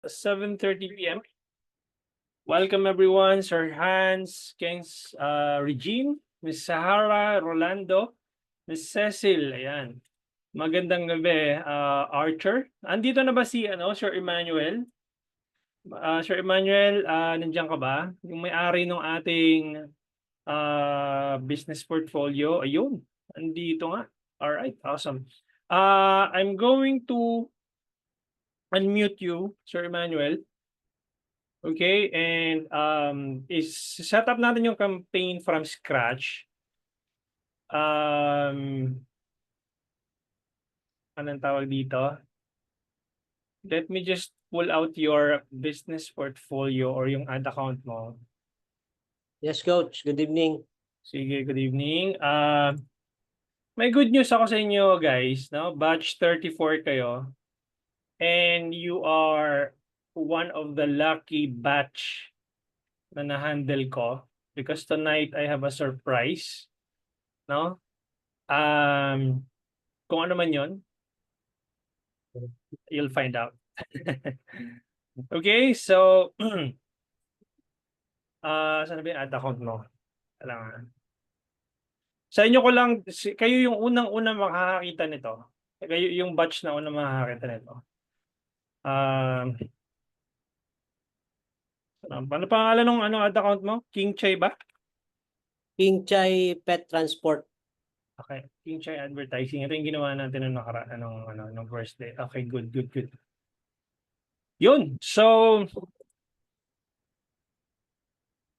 7:30 p.m. Welcome everyone, Sir Hans, Ken's Regine, Miss Sahara, Rolando, Miss Cecil, ayan. Magandang gabi, Archer. Andito na ba si Sir Emmanuel? Sir Emmanuel, nandiyan ka ba? Yung may-ari ng ating business portfolio. Ayun, andito nga. All right, awesome. I'm going to unmute you, Sir Emmanuel. Okay, and is-set up natin yung campaign from scratch. Anong tawag dito? Let me just pull out your business portfolio or yung ad account mo. Yes, Coach. Good evening. Sige, good evening. May good news ako sa inyo, guys. No? Batch 34 kayo. And you are one of the lucky batch na na-handle ko because tonight I have a surprise. No? Kung ano man yon, you'll find out. Okay, so saan na ba yung ad account mo? Kailangan. Sa inyo ko lang, kayo yung unang-unang makakakita nito. Kayo yung batch na unang makakakita nito. Ano pangalan ng ad account mo? King Chai ba? King Chai Pet Transport. Okay, King Chai Advertising. Ito yung ginawa natin nung first day. Okay, good. Yun. So,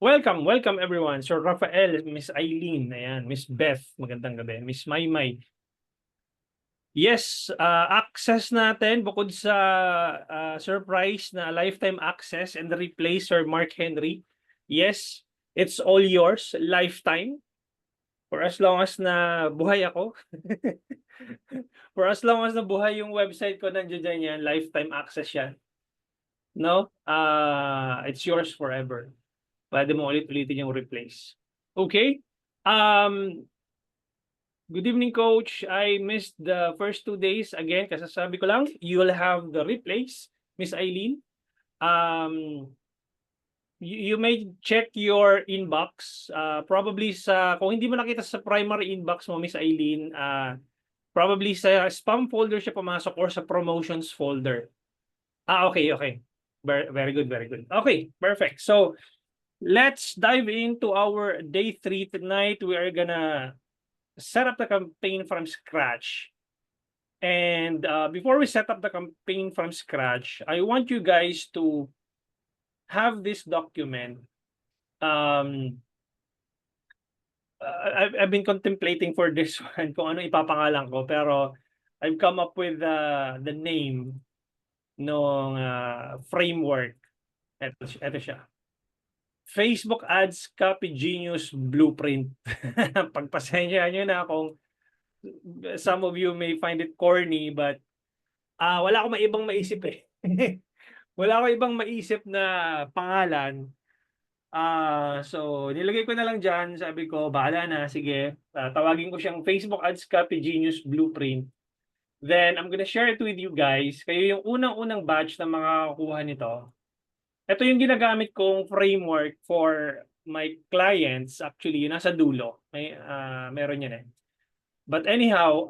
welcome everyone. Sir Rafael, Miss Eileen, ayan, Miss Beth, magandang gabi. Miss Maymay. Yes, access natin bukod sa surprise na lifetime access and replace Sir Mark Henry. Yes, it's all yours, lifetime. For as long as na buhay ako. For as long as na buhay yung website ko, nandiyan yan, lifetime access yan. No? It's yours forever. Pwede mo ulit-ulitin yung replace. Okay? Good evening, Coach. I missed the first 2 days. Again, kasasabi ko lang, you will have the replace, Miss Eileen. You may check your inbox. Probably kung hindi mo nakita sa primary inbox mo, Miss Eileen, probably sa spam folder siya pumasok or sa promotions folder. Okay. Very good. Okay, perfect. So, let's dive into our day 3 tonight. We are gonna set up the campaign from scratch. And before we set up the campaign from scratch, I want you guys to have this document. I've been contemplating for this one kung ano ipapangalan ko, pero I've come up with the name ng framework. Ito siya. Facebook Ads Copy Genius Blueprint. Pagpasensya nyo na kung some of you may find it corny, but wala akong ibang maisip eh. Wala akong ibang maisip na pangalan. So, nilagay ko na lang dyan. Sabi ko, bahala na. Sige, tawagin ko siyang Facebook Ads Copy Genius Blueprint. Then, I'm gonna share it with you guys. Kayo yung unang-unang batch na makakakuha nito. Ito yung ginagamit kong framework for my clients. Actually, yung nasa dulo. Meron yan eh. But anyhow,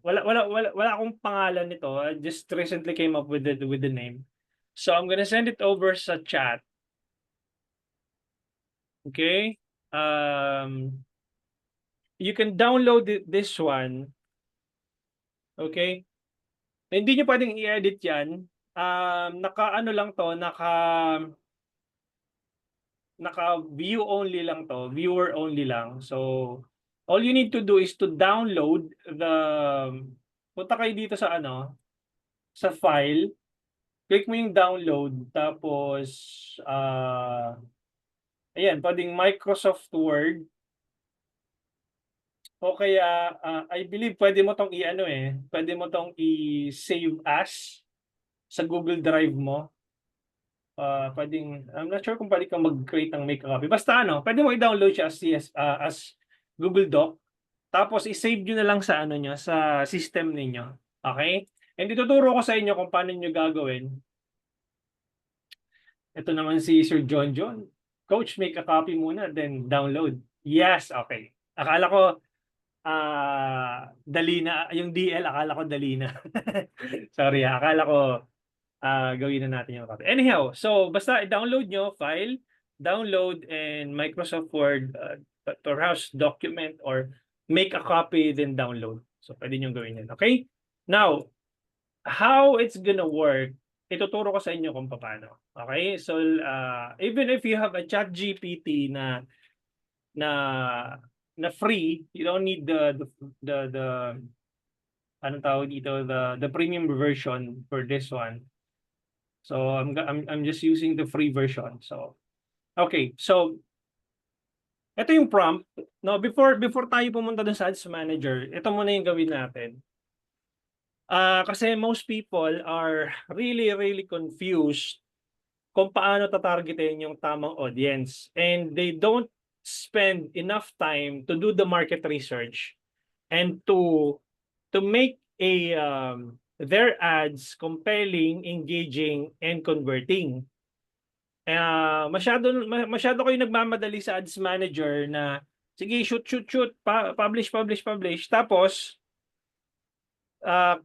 wala akong pangalan nito. I just recently came up with the name. So I'm gonna send it over sa chat. Okay? You can download this one. Okay? Hindi nyo pwedeng i-edit yan. Naka-ano lang to, naka-view only lang to, viewer only lang. So, all you need to do is to download punta kayo dito sa sa file, click mo yung download, tapos, ayan, pwedeng Microsoft Word, o kaya, I believe pwede mo tong pwede mo tong i-save as sa Google Drive mo. I'm not sure kung pwede kang mag-create ng make copy. Basta pwede mo i-download siya as Google Doc. Tapos i-save nyo na lang sa sa system ninyo. Okay? And ituturo ko sa inyo kung paano nyo gagawin. Ito naman si Sir John John. Coach, make a copy muna, then download. Yes, okay. Akala ko, dali na. Yung DL, akala ko dali na. Sorry, akala ko gawin na natin yung copy. Anyhow, so basta i-download nyo, file, download, and Microsoft Word, perhaps document, or make a copy, then download. So pwede nyo gawin yan. Okay? Now, how it's gonna work, ituturo ko sa inyo kung paano. Okay? So, even if you have a chat GPT na free, you don't need the anong tawag dito, the premium version for this one. So I'm just using the free version. So okay, so ito yung prompt. No, before tayo pumunta dun sa Ads Manager, ito muna yung gawin natin. Kasi most people are really confused kung paano tatargetin yung tamang audience, and they don't spend enough time to do the market research and to make their ads compelling, engaging, and converting. Masyado kayo nagmamadali sa Ads Manager na sige, shoot, publish. Tapos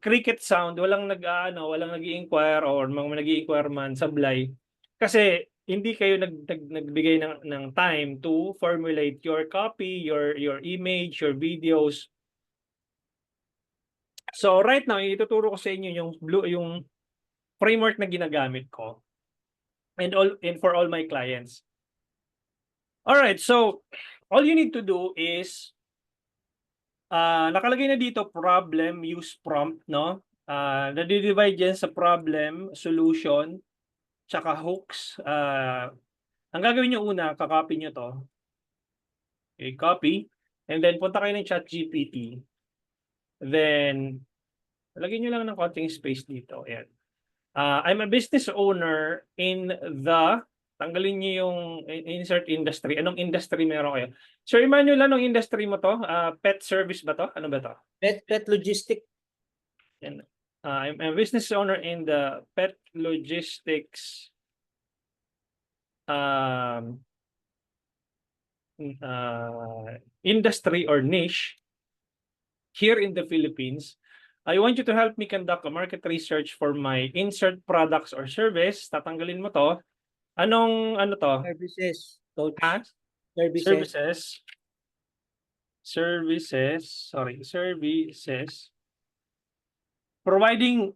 cricket sound, walang nag-i-inquire or mga nag-i-inquire man sablay. Kasi hindi kayo nagbigay ng time to formulate your copy, your image, your videos. So right now, ituturo ko sa inyo yung framework na ginagamit ko and for all my clients. All right, so all you need to do is nakalagay na dito problem, use prompt, no? Nadi-divide yan sa problem, solution, tsaka hooks. Ang gagawin nyo una, kakopy nyo to. Okay, copy. And then punta kayo ng ChatGPT. Then, lagyan nyo lang ng konting space dito. Ayan. I'm a business owner in the, tanggalin nyo yung insert industry. Anong industry meron kayo? Sir Emmanuel, anong industry mo to? Pet service ba to? Ano ba to? Pet logistic. I'm a business owner in the pet logistics industry or niche here in the Philippines. I want you to help me conduct a market research for my insert products or service. Tatanggalin mo to. Ano to? Services. Coach. Services. Providing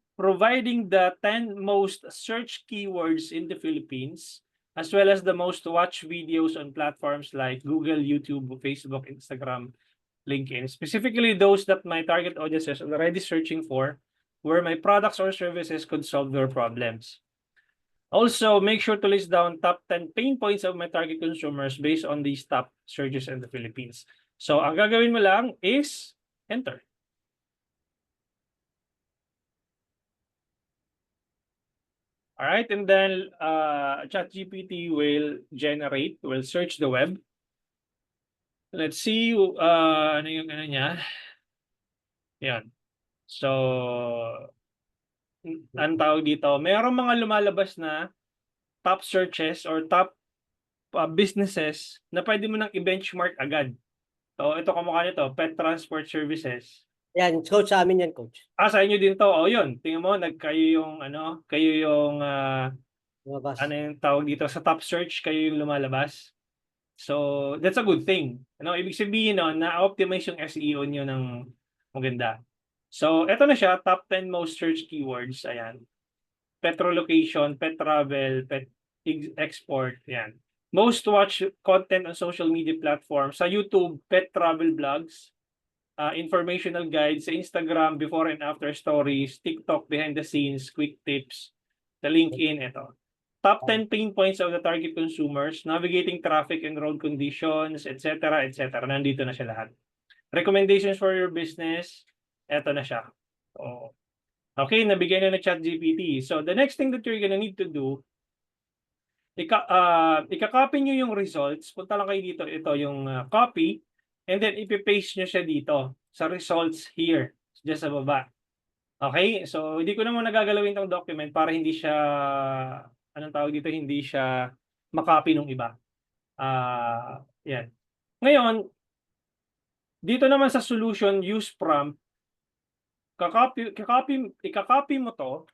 the 10 most search keywords in the Philippines, as well as the most watched videos on platforms like Google, YouTube, Facebook, Instagram, LinkedIn, specifically those that my target audience is already searching for, where my products or services could solve their problems. Also, make sure to list down top 10 pain points of my target consumers based on these top searches in the Philippines. So, ang gagawin mo lang is enter. All right, and then ChatGPT will search the web. Let's see, ano yung ano niya. Yan. So, ang tawag dito, mayroong mga lumalabas na top searches or top businesses na pwede mo nang i-benchmark agad. So, ito kamukha nito, pet transport services. Yan, coach, sa amin yan, coach. Sa inyo din to. O, yun. Tingnan mo, kayo yung ano yung tawag dito, sa top search, kayo yung lumalabas. So, that's a good thing. Ibig sabihin na-optimize yung SEO nyo ng maganda. So, eto na siya, top 10 most search keywords. Ayan. Petro location, pet travel, pet export. Ayan. Most watched content on social media platforms. Sa YouTube, pet travel vlogs, informational guides, sa Instagram, before and after stories, TikTok, behind the scenes, quick tips, sa LinkedIn, ito. Top 10 pain points of the target consumers, navigating traffic and road conditions, etc., etc. Nandito na siya lahat. Recommendations for your business, eto na siya. So, okay, nabigay na ChatGPT. So, the next thing that you're gonna need to do, ika-copy nyo yung results. Punta lang kayo dito. Ito yung copy. And then, ipipaste nyo siya dito sa results here. Just sa baba. Okay? So, hindi ko na muna gagalawin tong document para hindi siya, anong tawag dito, hindi siya makopy ng iba. Yan. Ngayon, dito naman sa solution, use prompt, ikakopy mo to,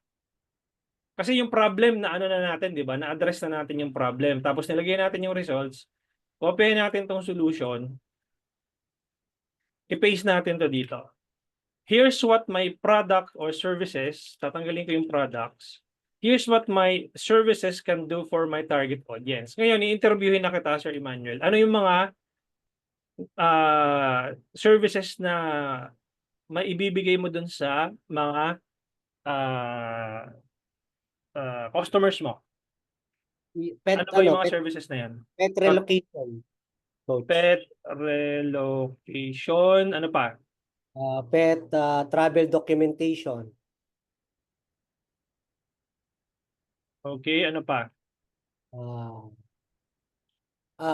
kasi yung problem na ano na natin, di ba? Na-address na natin yung problem. Tapos nilagay natin yung results, copy natin tong solution, i-paste natin to dito. Here's what my product or services, tatanggalin ko yung products. Here's what my services can do for my target audience. Ngayon, i-interviewin na kita, Sir Emmanuel. Ano yung mga services na maibibigay mo dun sa mga customers mo? Pet, Ano ba yung mga pet, services na yan? pet relocation, coach. Pet relocation, ano pa? Pet travel documentation. Okay, ano pa?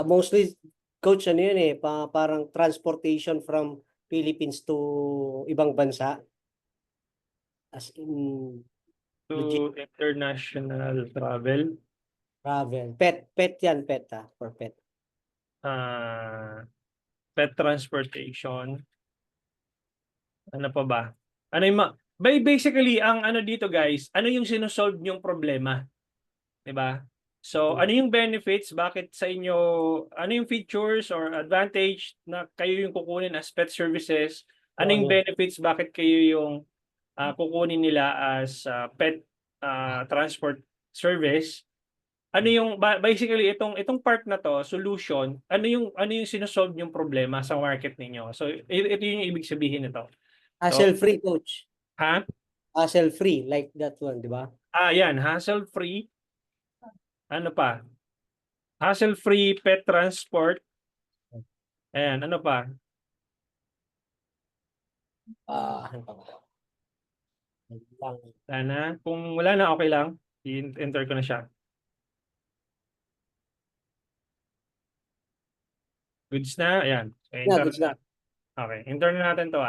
Mostly, coach, ano yun parang transportation from Philippines to ibang bansa. As in, To international travel. travel. Pet yan, for pet. Pet transportation. Ano pa ba? Ano yung basically, ang ano dito guys, ano yung sinusolve yung problema? Diba? So, ano yung benefits? Bakit sa inyo, ano yung features or advantage na kayo yung kukunin as pet services? Ano yung benefits? Bakit kayo yung kukunin nila as pet transport service? Ano yung basically itong part na to, solution, ano yung sinosolve yung problema sa market ninyo? So, ito yung ibig sabihin nito. Hassle-free, coach. Ha? Hassle-free, like that one, di ba? Yan, hassle-free. Ano pa? Hassle-free pet transport. Ayan, ano pa? Ano pa ba? Sana. Kung wala na, okay lang. I-enter ko na siya. Goods na? Ayan. Yeah, goods na. Okay. Enter na natin to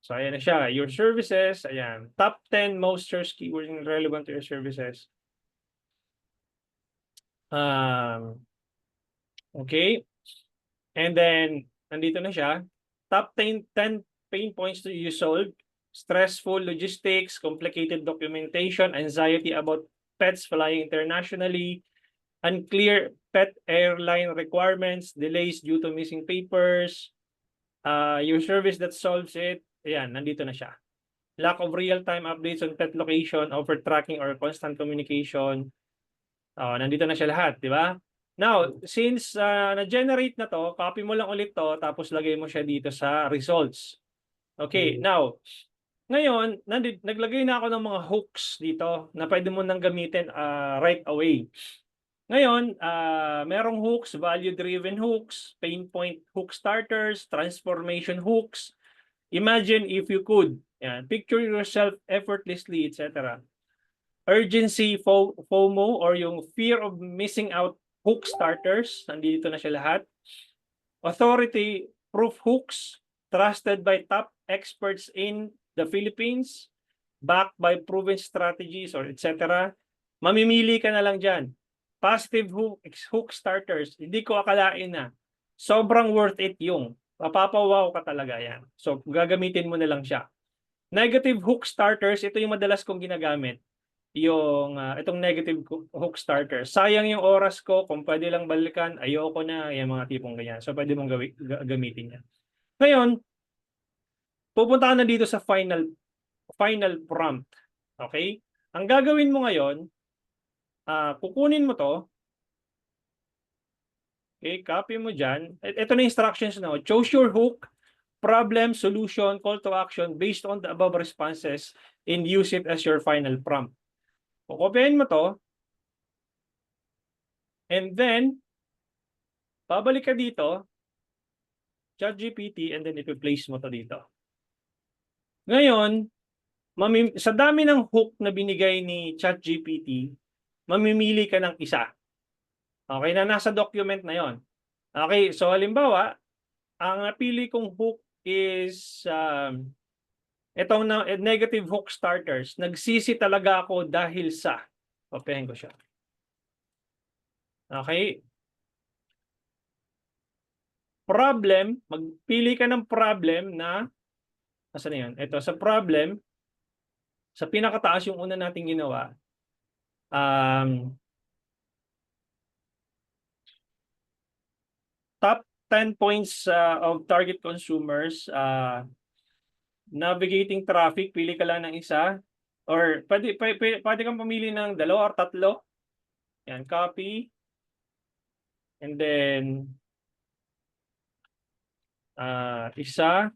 So, ayan na siya. Your services. Ayan. Top 10 most search keywords relevant to your services. Okay. And then, nandito na siya. Top 10 pain points to you solved. Stressful logistics, complicated documentation, anxiety about pets flying internationally, unclear pet airline requirements, delays due to missing papers, your service that solves it. Ayan, nandito na siya. Lack of real-time updates on pet location, over tracking or constant communication. Nandito na siya lahat, di ba? Now, since na-generate na to, copy mo lang ulit to, tapos lagay mo siya dito sa results. Okay, now, ngayon, naglagay na ako ng mga hooks dito na pwede mo nang gamitin right away. Ngayon, merong hooks, value-driven hooks, pain point hook starters, transformation hooks. Imagine if you could. Yan, picture yourself effortlessly, etc. Urgency, FOMO, or yung fear of missing out hook starters. Nandito na siya lahat. Authority, proof hooks, trusted by top experts in the Philippines, backed by proven strategies, or etc. Mamimili ka na lang dyan. Positive hook starters. Hindi ko akalain na sobrang worth it yung. Mapapawaw ka talaga yan. So, gagamitin mo na lang siya. Negative hook starters, ito yung madalas kong ginagamit. Itong negative hook starters. Sayang yung oras ko, kung pwede lang balikan, ayoko na, yung mga tipong ganyan. So, pwede mong gamitin yan. Ngayon, pupunta ka na dito sa final prompt. Okay? Ang gagawin mo ngayon, kukunin mo to. Okay, copy mo dyan. Ito na instructions na. Choose your hook, problem, solution, call to action based on the above responses and use it as your final prompt. Kukopyahin mo to. And then, babalik ka dito, ChatGPT, and then i-place mo to dito. Ngayon, sa dami ng hook na binigay ni ChatGPT, mamimili ka ng isa. Okay, na nasa document na yon. Okay, so halimbawa, ang napili kong hook is itong negative hook starters. Nagsisi talaga ako dahil sa. Kopyahin ko siya. Okay. Problem, magpili ka ng problem na, asan na yan? Ito, sa problem, sa pinakataas yung una nating ginawa, top 10 points of target consumers, navigating traffic, pili ka lang ng isa, or pwede kang pumili ng 2 or 3. Yan, copy. And then, isa.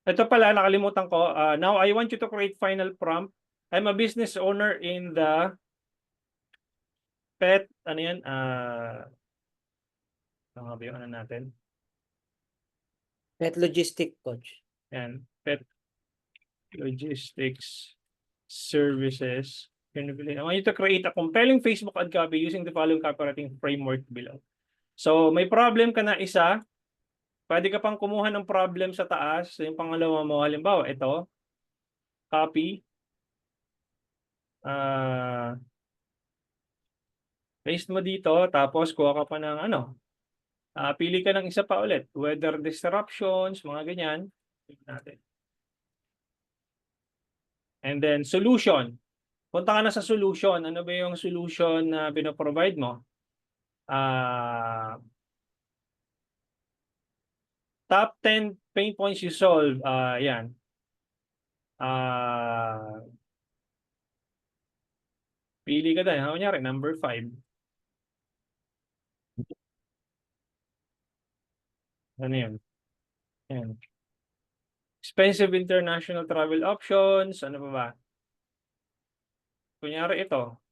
Ito pala, nakalimutan ko. Now, I want you to create final prompt. I'm a business owner in the pet, ano yan? Ano ba yung ano natin? Pet logistic, coach. Yan, pet logistics services. I want you to create a compelling Facebook ad copy using the following copywriting framework below. So, may problem ka na isa. Pwede ka pang kumuha ng problem sa taas. Yung pangalawa mo, halimbawa, ito. Copy. Paste mo dito. Tapos, kuha ka pa ng ano. Pili ka ng isa pa ulit. Weather disruptions, mga ganyan. Natin. And then, solution. Punta ka na sa solution. Ano ba yung solution na pinaprovide mo? Top 10 pain points you solve. Yan. Pili ka din. Kunyari, number 5. Ano yun? Yan. Expensive international travel options. Ano pa ba? Kunyari ito.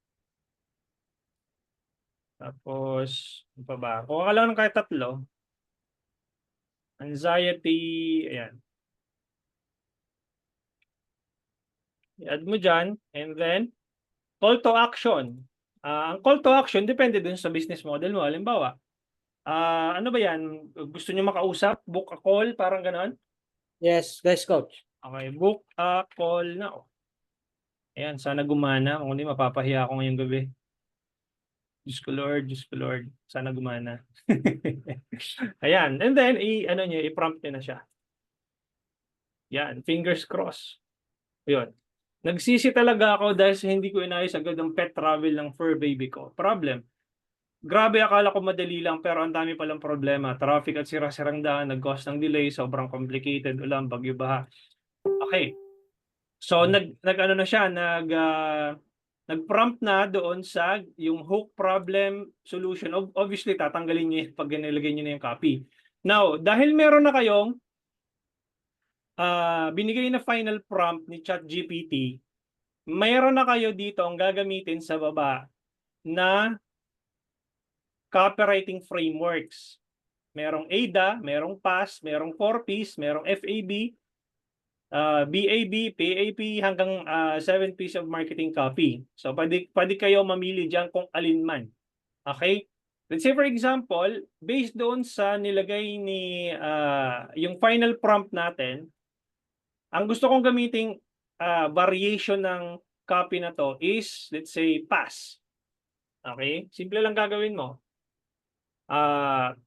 Tapos, ano pa ba? Kuha ka lang ng kahit 3. Anxiety. Ayan. I-add mo dyan. And then, call to action. Ang call to action, depende dun sa business model mo. Halimbawa, ano ba yan? Gusto nyo makausap? Book a call? Parang ganon? Yes, coach. Okay, book a call now. Ayan, sana gumana. Kung hindi, mapapahiya ako ngayong gabi. Diyos ko Lord. Sana gumana. Ayan, and then, i-prompt nyo na siya. Yan, fingers crossed. Yun. Nagsisi talaga ako dahil hindi ko inayos agad ang pet travel ng fur baby ko. Problem. Grabe, akala ko madali lang pero ang dami palang problema. Traffic at sira-sirang daan, nag-cause ng delay, sobrang complicated, ulan, bagyo, baha. Okay. So nag-ano na siya, nag-prompt na doon sa yung hook problem solution. Obviously tatanggalin niyo pag nilagay niyo na yung copy. Now, dahil meron na kayong binigay na final prompt ni ChatGPT, mayroon na kayo dito ang gagamitin sa baba na copywriting frameworks. Merong AIDA, merong PAS, merong 4Ps, merong FAB, BAB, PAP, hanggang 7 Ps of marketing copy. So, pwede kayo mamili dyan kung alin man. Okay? Let's say for example, based doon sa nilagay ni yung final prompt natin, ang gusto kong gamiting variation ng copy na to is, let's say, PAS. Okay? Simple lang gagawin mo.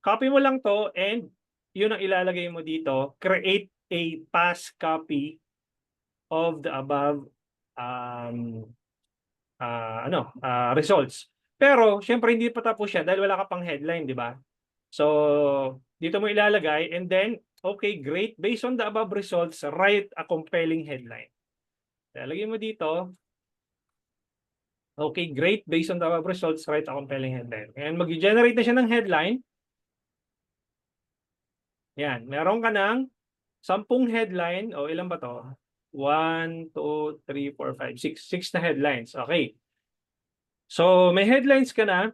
Copy mo lang to and yun ang ilalagay mo dito. Create a PAS copy of the above results. Pero, syempre, hindi pa tapos siya dahil wala ka pang headline, di ba? So, dito mo ilalagay and then, okay, great. Based on the above results, write a compelling headline. Ilalagay mo dito. Okay, great. Based on the above results, write a compelling headline. And mag-generate na siya ng headline. Yan. Meron ka ng 10 headline. O ilan ba to? 1, 2, 3, 4, 5, 6. 6 na headlines. Okay. So, may headlines ka na.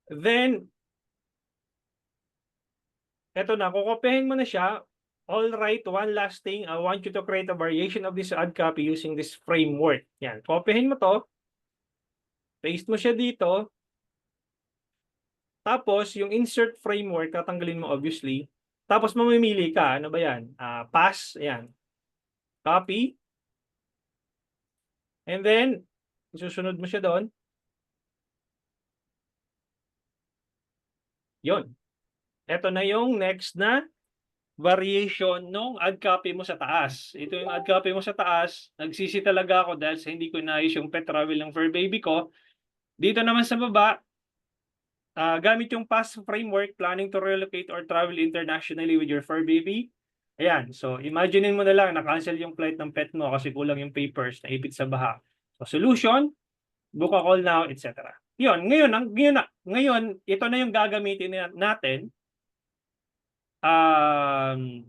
Then, eto na. Kukopihin mo na siya. All right, one last thing. I want you to create a variation of this ad copy using this framework. Yan. Kopihin mo to. Paste mo siya dito. Tapos, yung insert framework, tatanggalin mo obviously. Tapos mamimili ka, ano ba yan? Pass, ayan. Copy. And then, susunod mo siya doon. Yun. Ito na yung next na variation nung add copy mo sa taas. Ito yung add copy mo sa taas. Nagsisi talaga ako dahil sa hindi ko inayos yung pet travel ng fur baby ko. Dito naman sa baba, gamit yung past framework, planning to relocate or travel internationally with your fur baby. Ayan, so imaginein mo na lang na-cancel yung flight ng pet mo kasi kulang yung papers na ipit sa baha. So solution, book a call now, etc. Yun, ngayon, ito na yung gagamitin natin. Anong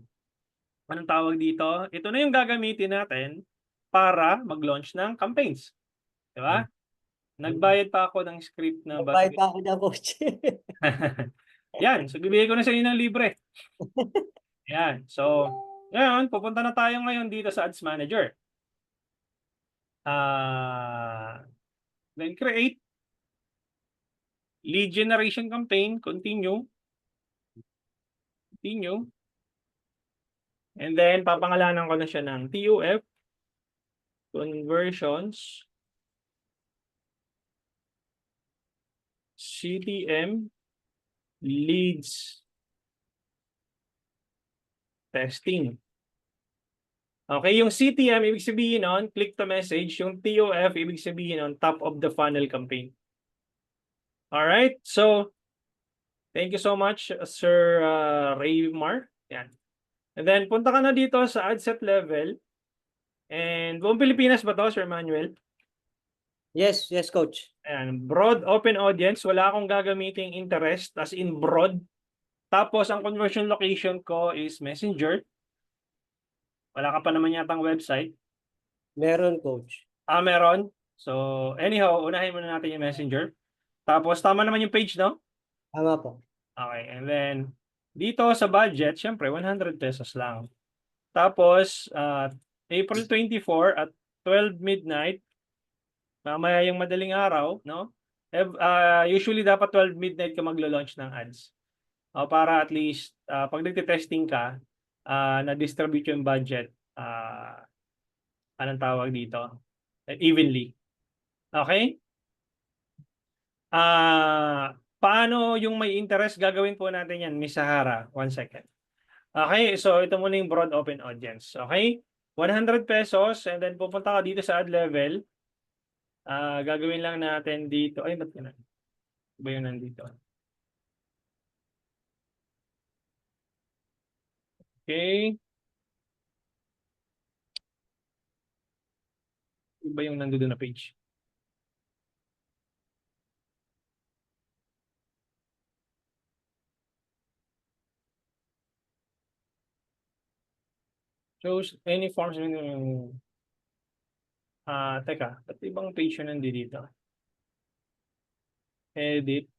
tawag dito? Ito na yung gagamitin natin para mag-launch ng campaigns. Di ba? Nagbayad pa ako ng script na Nagbayad pa ako dyan, coach. Yan, so bibigay ko na sa inyo ng libre. Yan, so ngayon, pupunta na tayo ngayon dito sa Ads Manager. Then create lead generation campaign, continue. And then papangalanan ko na siya ng TUF conversions CTM leads testing. Okay, yung CTM ibig sabihin nun, click to message. Yung TOF ibig sabihin nun, top of the funnel campaign. Alright, so thank you so much, Sir Raymar. Yan. And then punta ka na dito sa ad set level. And buong Pilipinas ba to, Sir Manuel? Yes, coach. Ayan, broad open audience. Wala akong gagamiting interest as in broad. Tapos ang conversion location ko is Messenger. Wala ka pa naman yatang website. Meron, coach. Meron. So anyhow, unahin muna natin yung Messenger. Tapos tama naman yung page, no? Tama po. Okay, and then dito sa budget, syempre 100 pesos lang. Tapos April 24 at 12 midnight, mamaya yung madaling araw, no? Usually dapat 12 midnight ka maglo-launch ng ads. Para at least pag nagte-testing ka, na-distribute yung budget, anong tawag dito? Evenly. Okay? Paano yung may interest? Gagawin po natin yan, Miss Sahara. 1 second. Okay, so ito muna yung broad open audience. Okay? 100 pesos and then pupunta ka dito sa ad level. Gagawin lang natin dito. Ay, ba't yun? Ba yun nandito? Okay. Iba yung nandito na page. Shows any forms. Teka, ba't ibang page yun nandito? Edit.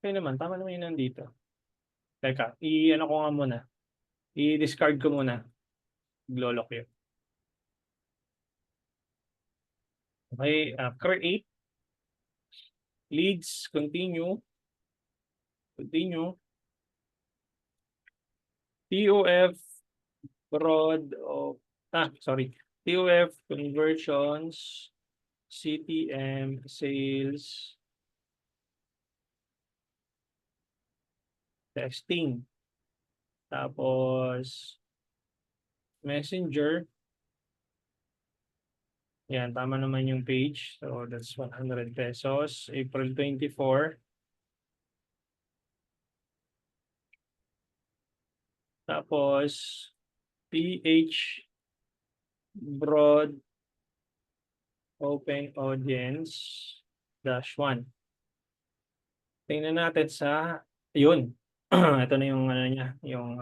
Okay naman, tama naman yun nandito. Teka, i-ano ko nga muna. I-discard ko muna. Glolok yun. Okay, create. Leads, continue. TOF, broad of, TOF, conversions, CTM, sales, testing. Tapos, Messenger. Yan, tama naman yung page. So, that's 100 pesos. April 24. Tapos, PH broad open audience -1. Tingnan natin sa, yun. Ito na yung ano niya, yung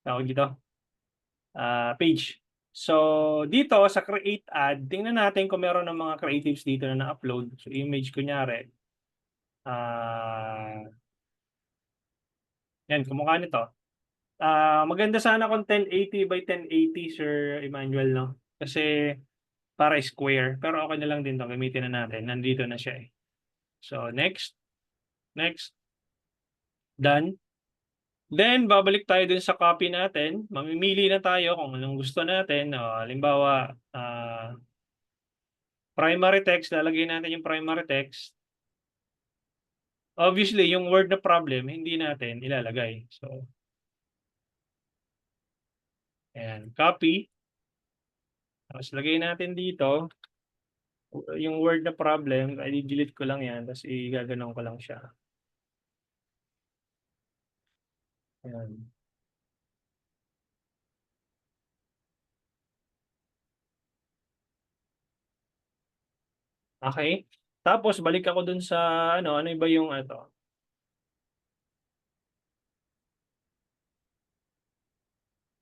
tawag dito, page. So, dito sa create ad, tingnan natin kung meron ng mga creatives dito na na-upload. So, image kunyari. Yan, kumukha nito. Maganda sana kung 1080 by 1080, Sir Emmanuel, no? Kasi para square. Pero okay na lang din 'to, gamitin na natin. Nandito na siya eh. So, next. Next. Done. Then, babalik tayo dun sa copy natin. Mamimili na tayo kung anong gusto natin. Halimbawa, primary text, lalagay natin yung primary text. Obviously, yung word na problem, hindi natin ilalagay. So, ayan, copy. Tapos, lagay natin dito yung word na problem. I-delete ko lang yan. Tapos, igaganon ko lang siya. Ayan. Okay. Tapos, balik ako dun sa, ano ba yung, ito.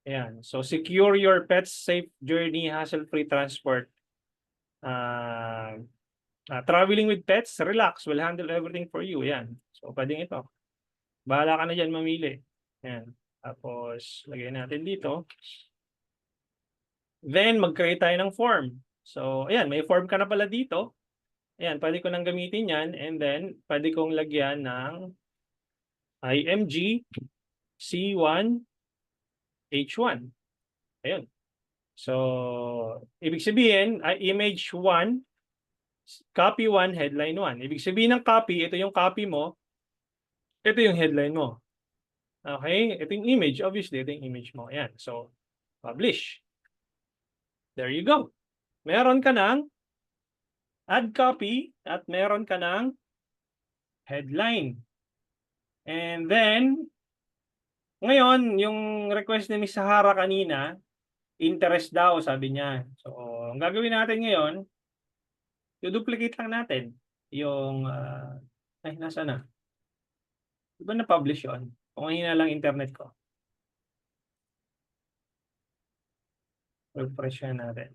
Ayan. So, secure your pet's safe journey, hassle-free transport. Traveling with pets, relax. We'll handle everything for you. Ayan. So, pwedeng ito. Bahala ka na dyan mamili. Ayan. Tapos, lagay natin dito. Then, mag-create tayo ng form. So, ayan. May form ka na pala dito. Ayan. Pwede ko nang gamitin yan. And then, pwede kong lagyan ng IMG C1 H1. Ayun. So, ibig sabihin, image 1, copy 1, headline 1. Ibig sabihin ng copy, ito yung copy mo, ito yung headline mo. Okay? Ito yung image. Obviously, ito yung image mo. Ayan. So, publish. There you go. Meron ka ng add copy at meron ka ng headline. And then, ngayon, yung request ni Miss Sahara kanina, interest daw, sabi niya. So, ang gagawin natin ngayon, i-duplicate lang natin yung, nasa na? Di ba na-publish yun? Kung hina lang internet ko. Refresh natin.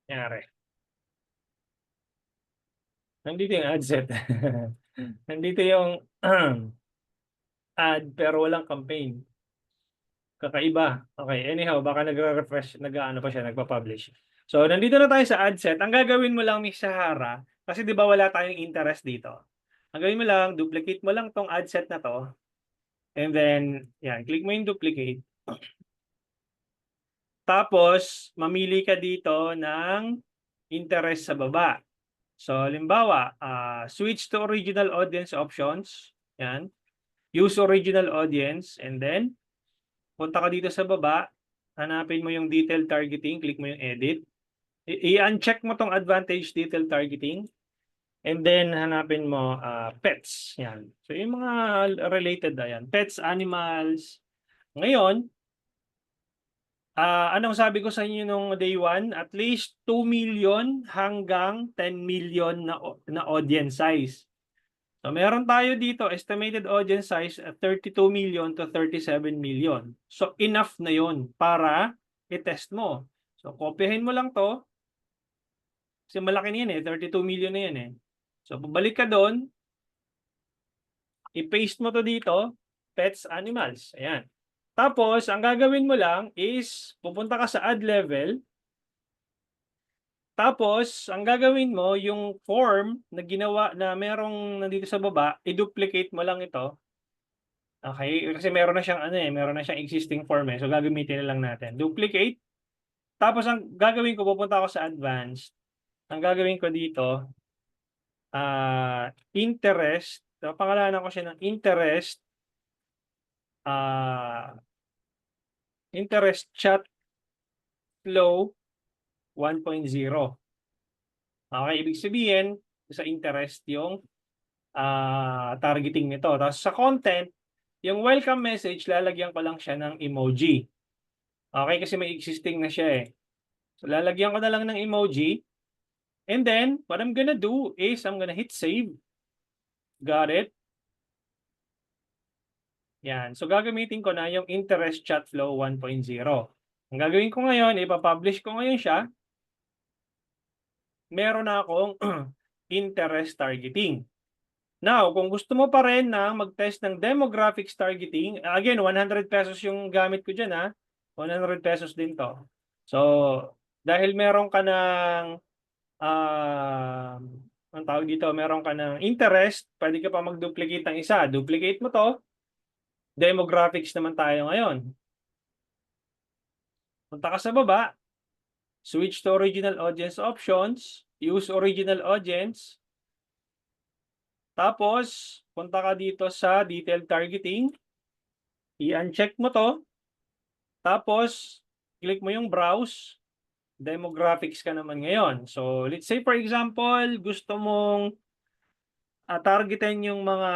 Nangyari. Nandito yung ad set. Nandito yung ad pero walang campaign. Kakaiba. Okay, anyhow, baka nagre-refresh, nag-aano pa siya, nagpa-publish. So, nandito na tayo sa ad set. Ang gagawin mo lang, Miss Sahara, kasi di ba wala tayong interest dito. Ang gawin mo lang, duplicate mo lang tong ad set na to. And then, yan, click mo yung duplicate. Tapos, mamili ka dito ng interest sa baba. So, halimbawa, switch to original audience options. Yan. Use original audience. And then, punta ka dito sa baba. Hanapin mo yung detailed targeting. Click mo yung edit. I-uncheck mo tong advantage detailed targeting. And then, hanapin mo pets. Yan. So, yung mga related na yan. Pets, animals. Ngayon, anong sabi ko sa inyo nung day 1? At least 2 million hanggang 10 million na audience size. So, meron tayo dito, estimated audience size at 32 million to 37 million. So, enough na yon para i-test mo. So, kopyahin mo lang to. Kasi malaki na yan eh, 32 million na yan eh. So, pabalik ka doon. I-paste mo to dito, pets, animals. Ayan. Tapos, ang gagawin mo lang is, pupunta ka sa ad level. Tapos, ang gagawin mo, yung form na ginawa na merong nandito sa baba, i-duplicate mo lang ito. Okay? Kasi meron na siyang meron na siyang existing form eh. So, gagamitin na lang natin. Duplicate. Tapos, ang gagawin ko, pupunta ako sa advanced. Ang gagawin ko dito, interest. So, pangalanan ko siya ng interest. Interest chat flow 1.0. Okay, ibig sabihin, sa interest yung targeting nito. Tapos sa content, yung welcome message, lalagyan ko lang siya ng emoji. Okay, kasi may existing na siya eh. So lalagyan ko na lang ng emoji. And then, what I'm gonna do is, I'm gonna hit save. Got it? Yan. So gagamitin ko na yung interest chat flow 1.0. Ang gagawin ko ngayon, ipapublish ko ngayon siya. Meron na akong interest targeting. Now, kung gusto mo pa rin na mag-test ng demographics targeting, again, 100 pesos yung gamit ko dyan, ha? 100 pesos din to. So, dahil meron ka ng, ang tawag dito, meron ka ng interest, pwede ka pa mag-duplicate ng isa. Duplicate mo to, demographics naman tayo ngayon. Punta ka sa baba, switch to original audience options, use original audience, tapos, punta ka dito sa detailed targeting. I-uncheck mo to. Tapos, click mo yung browse. Demographics ka naman ngayon. So, let's say for example, gusto mong targetin yung mga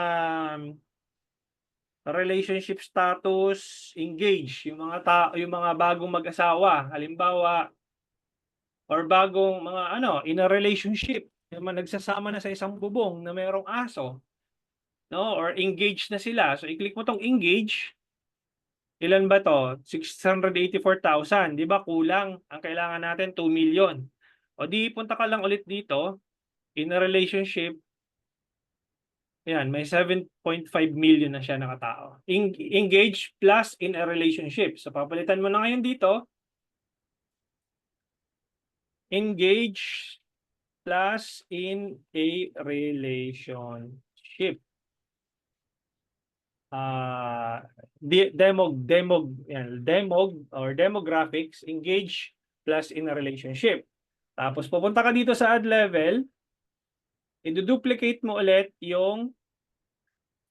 relationship status, engage, yung mga bagong mag-asawa, halimbawa, or bagong mga in a relationship, yung mga nagsasama na sa isang bubong na mayroong aso, no? Or engage na sila. So, i-click mo tong engage. Ilan ba to? 684,000. Di ba kulang? Ang kailangan natin 2 million. O di punta ka lang ulit dito. In a relationship, yan, may 7.5 million na siya nakatao. Engage plus in a relationship. So papalitan mo na ngayon dito. Engage plus in a relationship. Demog or demographics, engage plus in a relationship. Tapos pupunta ka dito sa ad level, i-duplicate mo ulit yung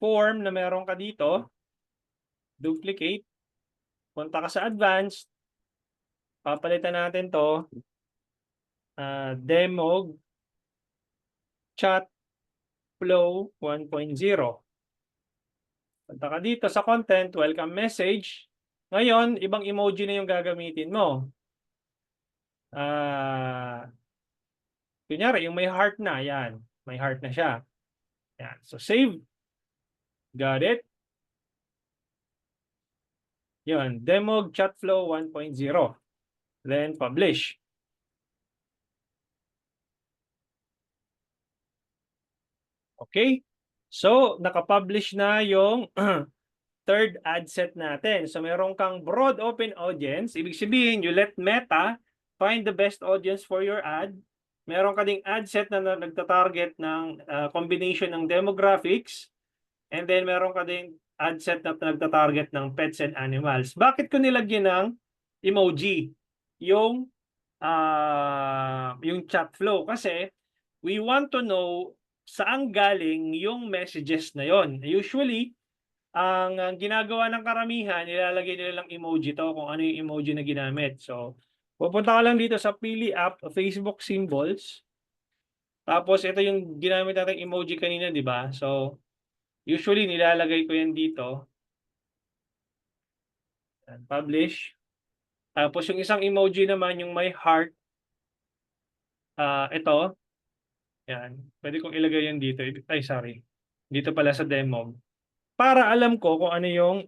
form na meron ka dito, duplicate, punta ka sa advanced, papalitan natin to, demog chat flow 1.0. Punta ka dito sa content, welcome message. Ngayon, ibang emoji na yung gagamitin mo. Kunyari, yung may heart na, yan. May heart na siya. Yan. So, save. Got it? Yun. Demog chat flow 1.0. Then, publish. Okay? So, nakapublish na yung third ad set natin. So, meron kang broad open audience. Ibig sabihin, you let Meta find the best audience for your ad. Meron ka ding ad set na nagtatarget ng combination ng demographics. And then, meron ka ding ad set na nagtatarget ng pets and animals. Bakit ko nilagyan ng emoji? Yung chat flow. Kasi, we want to know saan galing yung messages na yon. Usually, ang ginagawa ng karamihan, nilalagay nila lang emoji to kung ano yung emoji na ginamit. So, pupunta ka lang dito sa Pili app, Facebook symbols. Tapos, ito yung ginamit natin emoji kanina, di ba? So, usually, nilalagay ko yan dito. Publish. Tapos, yung isang emoji naman, yung may heart. Ito. Yan. Pwede kong ilagay yan dito. Ay, sorry. Dito pala sa demo. Para alam ko kung ano yung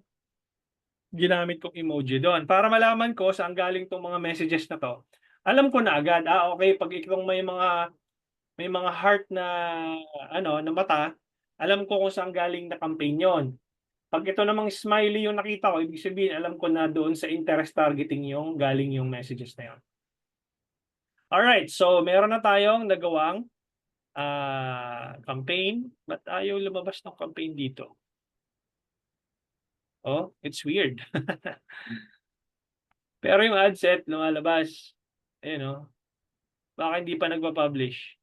ginamit kong emoji doon. Para malaman ko saan galing tong mga messages na to. Alam ko na agad, okay, pag itong may mga heart na na mata, alam ko kung saan galing na campaign yon. Pag ito namang smiley yung nakita ko, ibig sabihin alam ko na doon sa interest targeting yung galing yung messages na yon. Alright, so meron na tayong nagawang campaign. Ba't ayaw lumabas ng campaign dito? Oh, it's weird. Pero yung ad set lumalabas. Ayan, oh. Baka hindi pa nagpa-publish.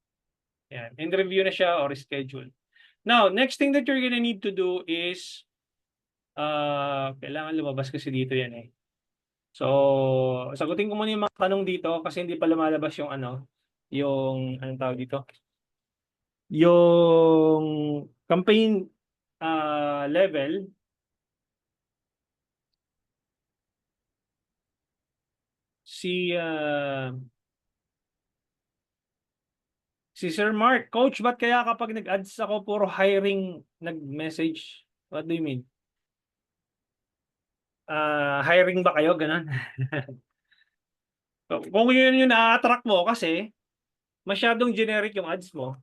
Ayan. In review na siya or schedule. Now, next thing that you're gonna need to do is kailangan lumabas kasi dito yan eh. So, sagutin ko muna yung mga tanong dito kasi hindi pa lumalabas yung yung anong tawag dito? Yung campaign level. Si Sir Mark, Coach, ba't kaya kapag nag-ads ako, puro hiring nag-message? What do you mean? Hiring ba kayo? Ganun. Kung yun yung na-attract mo kasi, masyadong generic yung ads mo.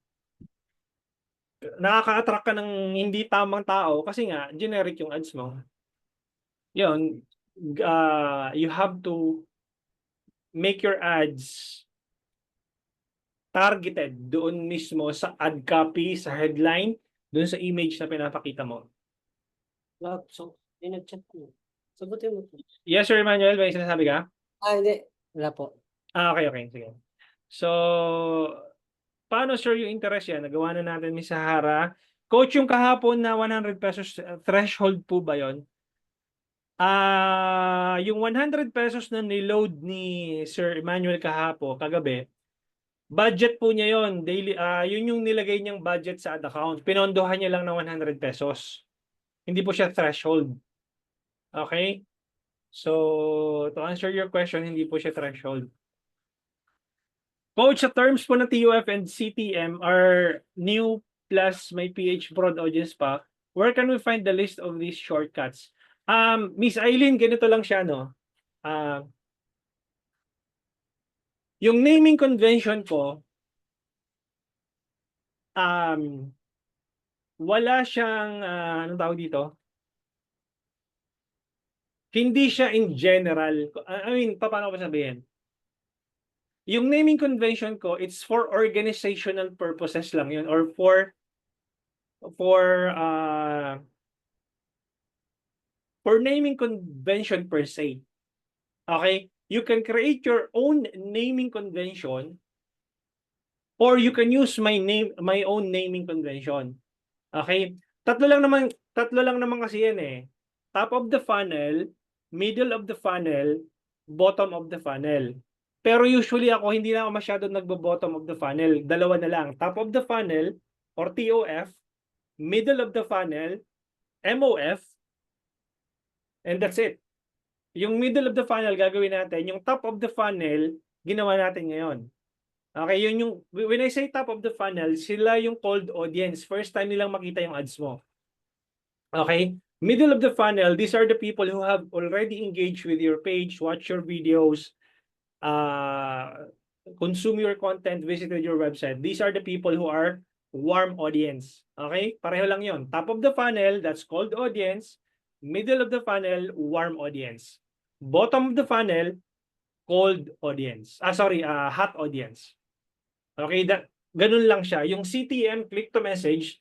nakaka-attract ka ng hindi tamang tao kasi nga generic yung ads mo. Yun, you have to make your ads targeted doon mismo sa ad copy, sa headline, doon sa image na pinapakita mo. So, chat ko. Sagutin mo. Yes, Sir Emmanuel, may sinasabi ka? Hindi. Wala po. Okay. Sige. So, paano, sir, yung interest yan? Nagawa na natin ni Sahara. Coach, yung kahapon na 100 pesos threshold po ba yon? Yung 100 pesos na niload ni Sir Emmanuel kahapon, kagabi, budget po niya yon daily. Yun yung nilagay niyang budget sa ad account. Pinondohan niya lang ng 100 pesos. Hindi po siya threshold. Okay? So, to answer your question, hindi po siya threshold. Coach, sa terms po ng TUF and CTM are new plus may PH broad audience pa. Where can we find the list of these shortcuts? Miss Eileen, ganito lang siya, no? Yung naming convention ko, wala siyang, anong tawag dito? Hindi siya in general. I mean, paano ko sabihin? Yung naming convention ko, it's for organizational purposes lang yun or for naming convention per se. Okay? You can create your own naming convention or you can use my own naming convention. Okay? Tatlo lang naman kasi yan eh. Top of the funnel, middle of the funnel, bottom of the funnel. Pero usually ako, hindi na ako masyadong nagbo-bottom of the funnel. Dalawa na lang. Top of the funnel or TOF, middle of the funnel, MOF, and that's it. Yung middle of the funnel gagawin natin, yung top of the funnel ginawa natin ngayon. Okay, yun yung when I say top of the funnel, sila yung cold audience. First time nilang makita yung ads mo. Okay? Middle of the funnel, these are the people who have already engaged with your page, watch your videos, consume your content, visited your website. These are the people who are warm audience. Okay? Pareho lang yun. Top of the funnel, that's cold audience. Middle of the funnel, warm audience. Bottom of the funnel, cold audience. Hot audience. Okay? Ganun lang siya. Yung CTM, click to message,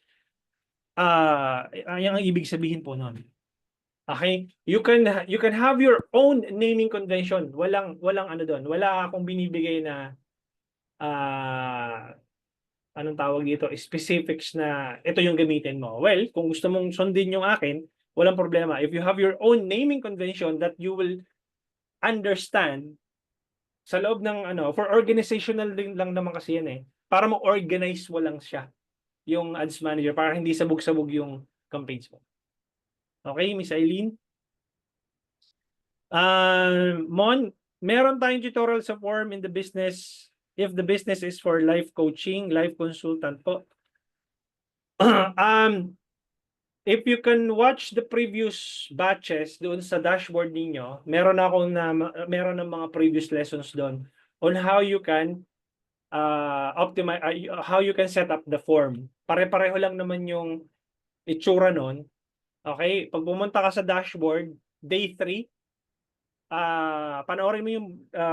yung ang ibig sabihin po nun. Okay? You can have your own naming convention. Walang ano doon. Wala akong binibigay na anong tawag dito, specifics na ito yung gamitin mo. Well, kung gusto mong sundin yung akin, walang problema. If you have your own naming convention that you will understand sa loob ng for organizational din lang naman kasi yan eh. Para mo-organize mo lang siya yung ads manager para hindi sabog-sabog yung campaigns mo. Okay, Miss Eileen? Mon, meron tayong tutorial sa form in the business if the business is for life coaching, life consultant po. If you can watch the previous batches doon sa dashboard ninyo, meron ng mga previous lessons doon on how you can optimize, how you can set up the form. Pare-pareho lang naman yung itsura nun. Okay? Pag pumunta ka sa dashboard, day 3, panoorin mo yung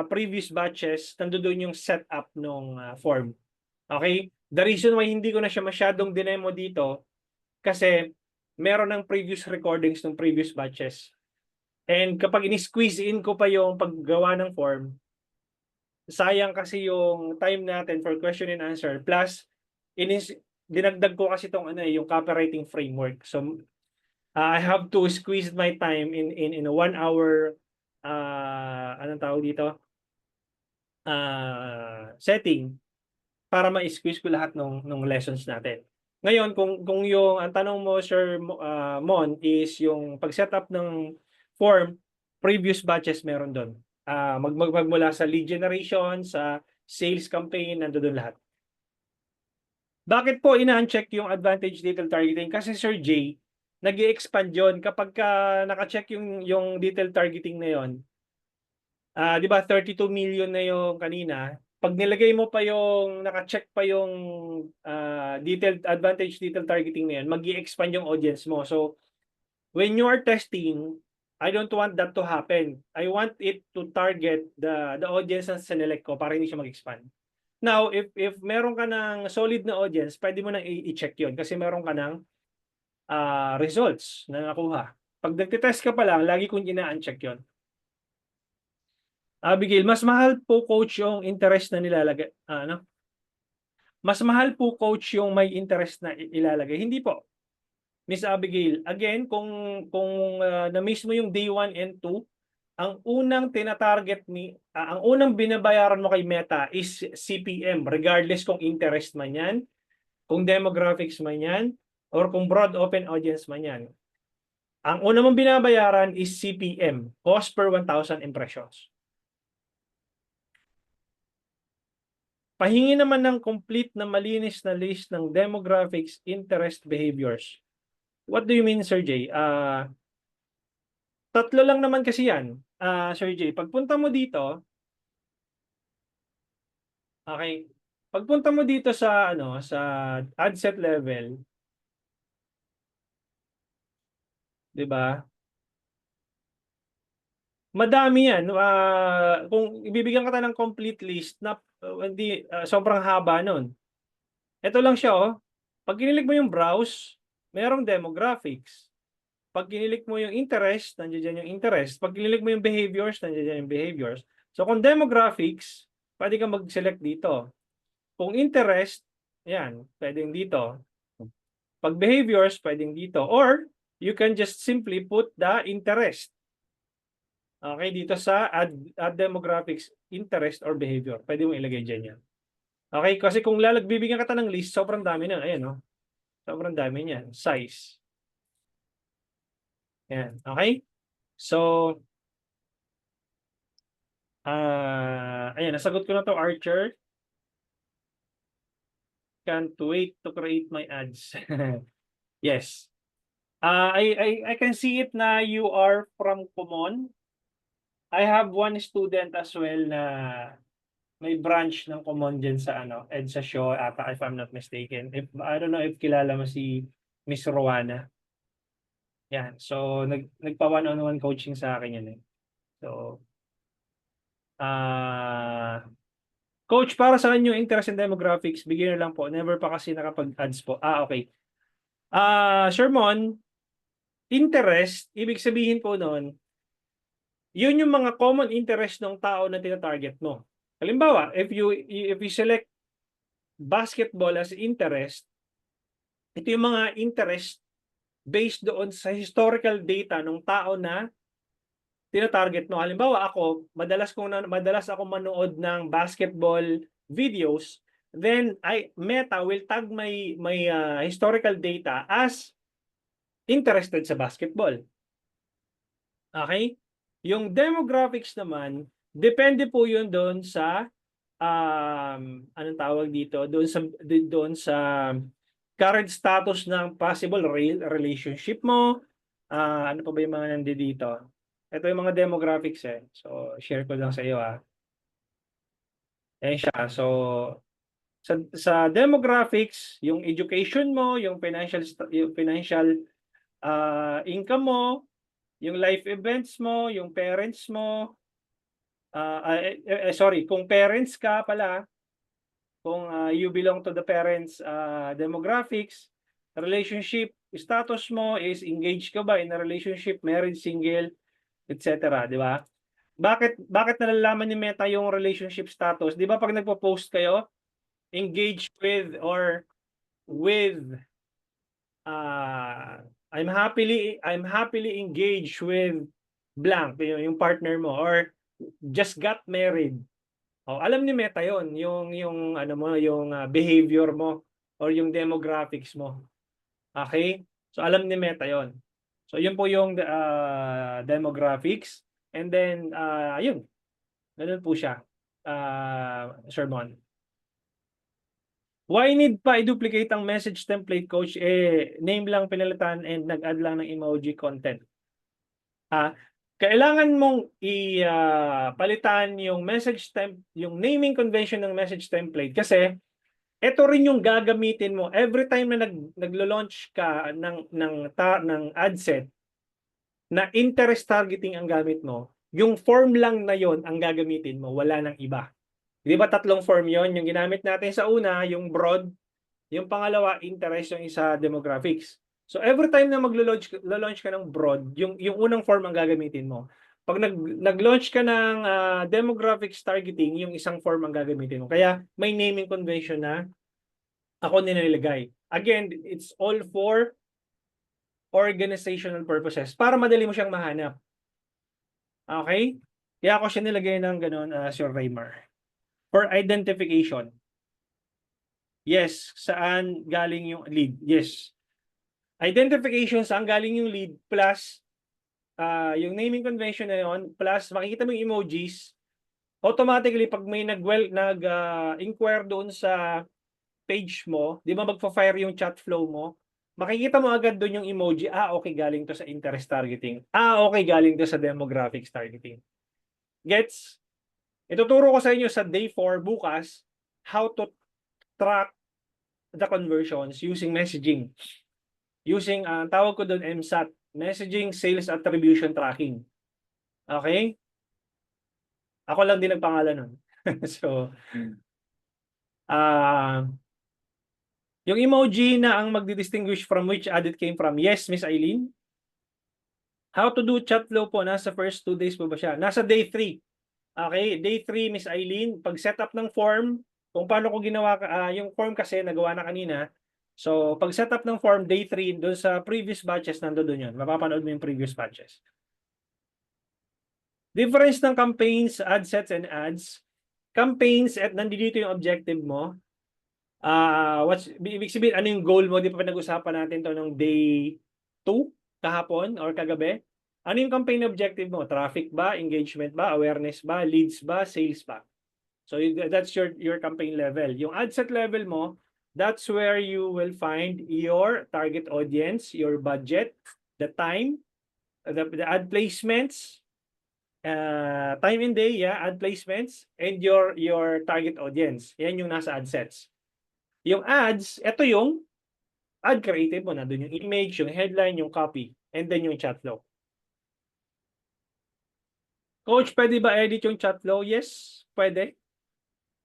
previous batches, nandoon yung setup ng form. Okay? The reason why hindi ko na siya masyadong dinemo dito, kasi meron ng previous recordings ng previous batches. And kapag ini-squeeze in ko pa yung paggawa ng form, sayang kasi yung time natin for question and answer. Plus, dinagdag ko kasi itong yung copywriting framework. So, I have to squeeze my time in a 1 hour anong tawag dito? Setting para ma-squeeze ko lahat ng lessons natin. Ngayon, kung yung ang tanong mo, Sir Mon, is yung pag-setup ng form, previous batches meron doon. Magmula sa lead generation, sa sales campaign, nandoon lahat. Bakit po ina-uncheck yung advantage detail targeting? Kasi Sir Jay, nag-i-expand yun. Kapag naka-check yung detail targeting na yun, di ba 32 million na yung kanina, pag nilagay mo pa yung, naka-check pa yung advantage detailed targeting na yan, mag-i-expand yung audience mo. So, when you are testing, I don't want that to happen. I want it to target the audience na sinelect ko para hindi siya mag-expand. Now, if meron ka ng solid na audience, pwede mo nang i-check yun kasi meron ka ng results na nakuha. Pag nagtitest ka pa lang, lagi kong ina-uncheck yun. Abigail, mas mahal po coach yung interest na nilalagay. Mas mahal po coach yung may interest na ilalagay. Hindi po. Miss Abigail, again, kung na-miss mo yung day 1 and 2, ang unang ang unang binabayaran mo kay Meta is CPM, regardless kung interest man yan, kung demographics man yan, or kung broad open audience man yan. Ang una mong binabayaran is CPM, cost per 1,000 impressions. Pahingi naman ng complete na malinis na list ng demographics, interest, behaviors. What do you mean, Sir Jay? Tatlo lang naman kasi yan, Sir Jay. Pagpunta mo dito, okay, pagpunta mo dito sa sa ad set level, 'di ba? Madami yan. Kung ibibigyan ka ng complete list na hindi sobrang haba nun. Ito lang siya, oh. Pag kinilig mo yung browse, merong demographics. Pag kinilig mo yung interest, nandiyan dyan yung interest. Pag kinilig mo yung behaviors, nandiyan dyan yung behaviors. So kung demographics, pwede kang mag-select dito. Kung interest, yan, pwedeng dito. Pag behaviors, pwedeng dito. Or, you can just simply put the interest. Okay, dito sa add demographics, interest or behavior. Pwede mo ilagay dyan yan. Okay, kasi kung bibigyan ka ng list, sobrang dami na. Ayan, no? Sobrang dami niyan. Size. Yan, okay? So, ayan, nasagot ko na to, Archer. Can't wait to create my ads. Yes. I can see it na you are from Kumon. I have one student as well na may branch ng Kumon dyan sa EDSA Show ata, if I'm not mistaken. I don't know if kilala mo si Miss Rowana. Yan. So, nagpa one-on-one coaching sa akin yan eh. So, coach, para sa yung interest in demographics, beginner lang po. Never pa kasi nakapag-ads po. Okay. Shermon, interest, ibig sabihin po noon, yun yung mga common interest ng tao na tina-target mo. Halimbawa, if you select basketball as interest, ito yung mga interest based doon sa historical data ng tao na tina-target mo. Halimbawa ako, madalas ako manood ng basketball videos, then Meta will tag my historical data as interested sa basketball. Okay? Yung demographics naman, depende po yun doon sa anong tawag dito, doon sa current status ng possible relationship mo. Ano pa ba yung mga nandito? Ito yung mga demographics eh. So, share ko lang sa iyo Ayan siya. So, sa demographics, yung education mo, yung financial income mo, yung life events mo, yung parents mo, sorry, kung parents ka pala, kung you belong to the parents demographics, relationship status mo is engaged ka ba in a relationship, married, single, etc. Di ba? Bakit nalalaman ni Meta yung relationship status? Di ba pag nagpo-post kayo, engaged with or with I'm happily engaged with blank, yung partner mo, or just got married. Alam ni Meta yon, yung ano mo, yung behavior mo or yung demographics mo. Okay? So alam ni Meta yon. So yun po yung demographics, and then yun. Ganun po siya. Shermon. Why need pa i-duplicate ang message template, coach? Name lang pinalitan and nag-add lang ng emoji content. kailangan mong palitan yung yung naming convention ng message template kasi ito rin yung gagamitin mo every time na naglo-launch ka ng ad set na interest targeting ang gamit mo, yung form lang na yon ang gagamitin mo, wala nang iba. Di ba tatlong form yon? Yung ginamit natin sa una, yung broad, yung pangalawa, interest, yung isa, demographics. So every time na launch ka ng broad, yung unang form ang gagamitin mo. Pag nag-launch ka ng demographics targeting, yung isang form ang gagamitin mo. Kaya may naming convention na ako nilalagay. Again, it's all for organizational purposes para madali mo siyang mahanap. Okay? Kaya ako siya nilagay ng ganun, Sir Raymar. For identification. Yes, saan galing yung lead? Yes. Identification, saan galing yung lead plus yung naming convention na yun, plus makikita mo yung emojis, automatically pag may nag-inquire doon sa page mo, di ba magpa-fire yung chat flow mo, makikita mo agad doon yung emoji, okay, galing to sa interest targeting. Okay, galing to sa demographics targeting. Gets? Ituturo ko sa inyo sa day 4 bukas how to track the conversions using messaging. Using, tawag ko doon MSAT, Messaging Sales Attribution Tracking. Okay? Ako lang din nagpangalan nun. So, yung emoji na ang magdi-distinguish from which ad it came from. Yes, Miss Eileen? How to do chat flow po, nasa first 2 days po ba siya? Nasa day 3. Okay, day 3, Miss Eileen, pag setup ng form, kung paano ko ginawa, yung form kasi nagawa na kanina, so pag setup ng form, day 3, doon sa previous batches, nandoon yun. Mapapanood mo yung previous batches. Difference ng campaigns, ad sets, and ads. Campaigns, at nandito yung objective mo. Ibig sabihin, ano yung goal mo? Di pa pinag-usapan natin to ng day 2, kahapon, or kagabi. Ano yung campaign objective mo? Traffic ba? Engagement ba? Awareness ba? Leads ba? Sales ba? So that's your campaign level. Yung ad set level mo, that's where you will find your target audience, your budget, the time, the ad placements, time and day, ad placements, and your target audience. Yan yung nasa ad sets. Yung ads, ito yung ad creative mo. Nandun yung image, yung headline, yung copy, and then yung chat flow. Coach, pwede ba edit yung chat flow? Yes, pwede.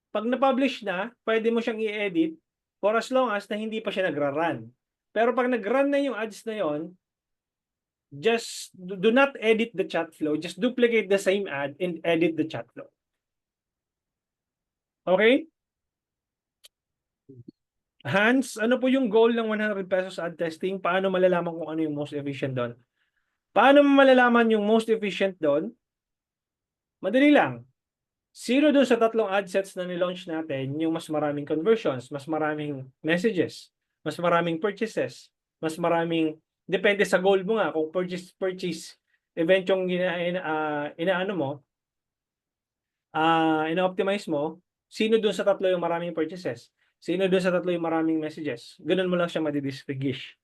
Pag na-publish na, pwede mo siyang i-edit for as long as na hindi pa siya nagra-run. Pero pag nag-run na yung ads na yon, just do not edit the chat flow. Just duplicate the same ad and edit the chat flow. Okay? Hans, ano po yung goal ng 100 pesos ad testing? Paano malalaman kung ano yung most efficient doon? Paano malalaman yung most efficient doon? Madali lang. Sino doon sa tatlong ad sets na nilaunch natin yung mas maraming conversions, mas maraming messages, mas maraming purchases, mas maraming, depende sa goal mo nga, kung purchase event yung inaano mo, ina-optimize mo, sino doon sa tatlo yung maraming purchases? Sino doon sa tatlo yung maraming messages? Ganun mo lang siya madidistinguish.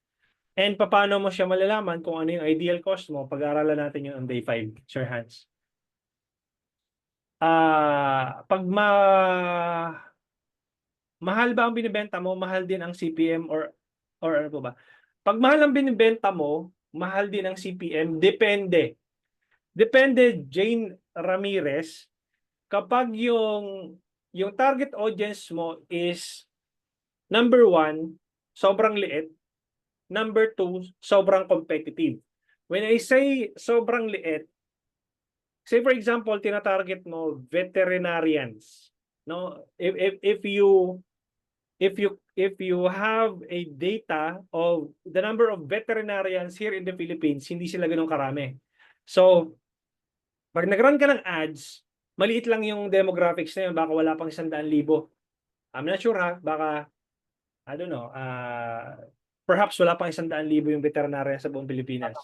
And paano mo siya malalaman kung ano yung ideal cost mo? Pag-aaralan natin yung on day 5, Sir Hans. Pag mahal ba ang binibenta mo, mahal din ang CPM or ano po ba? Pag mahal ang binibenta mo, mahal din ang CPM, depende. Depende, Jane Ramirez, kapag yung target audience mo is number 1, sobrang liit. Number 2, sobrang competitive. When I say sobrang liit, say for example, tina-target mo veterinarians. No, if you have a data of the number of veterinarians here in the Philippines, hindi sila ganun karami. So, pag nag-run ka ng ads, maliit lang yung demographics na yun, baka wala pang 100,000. I'm not sure ha, baka, I don't know, perhaps wala pang 100,000 yung veterinarian sa buong Pilipinas.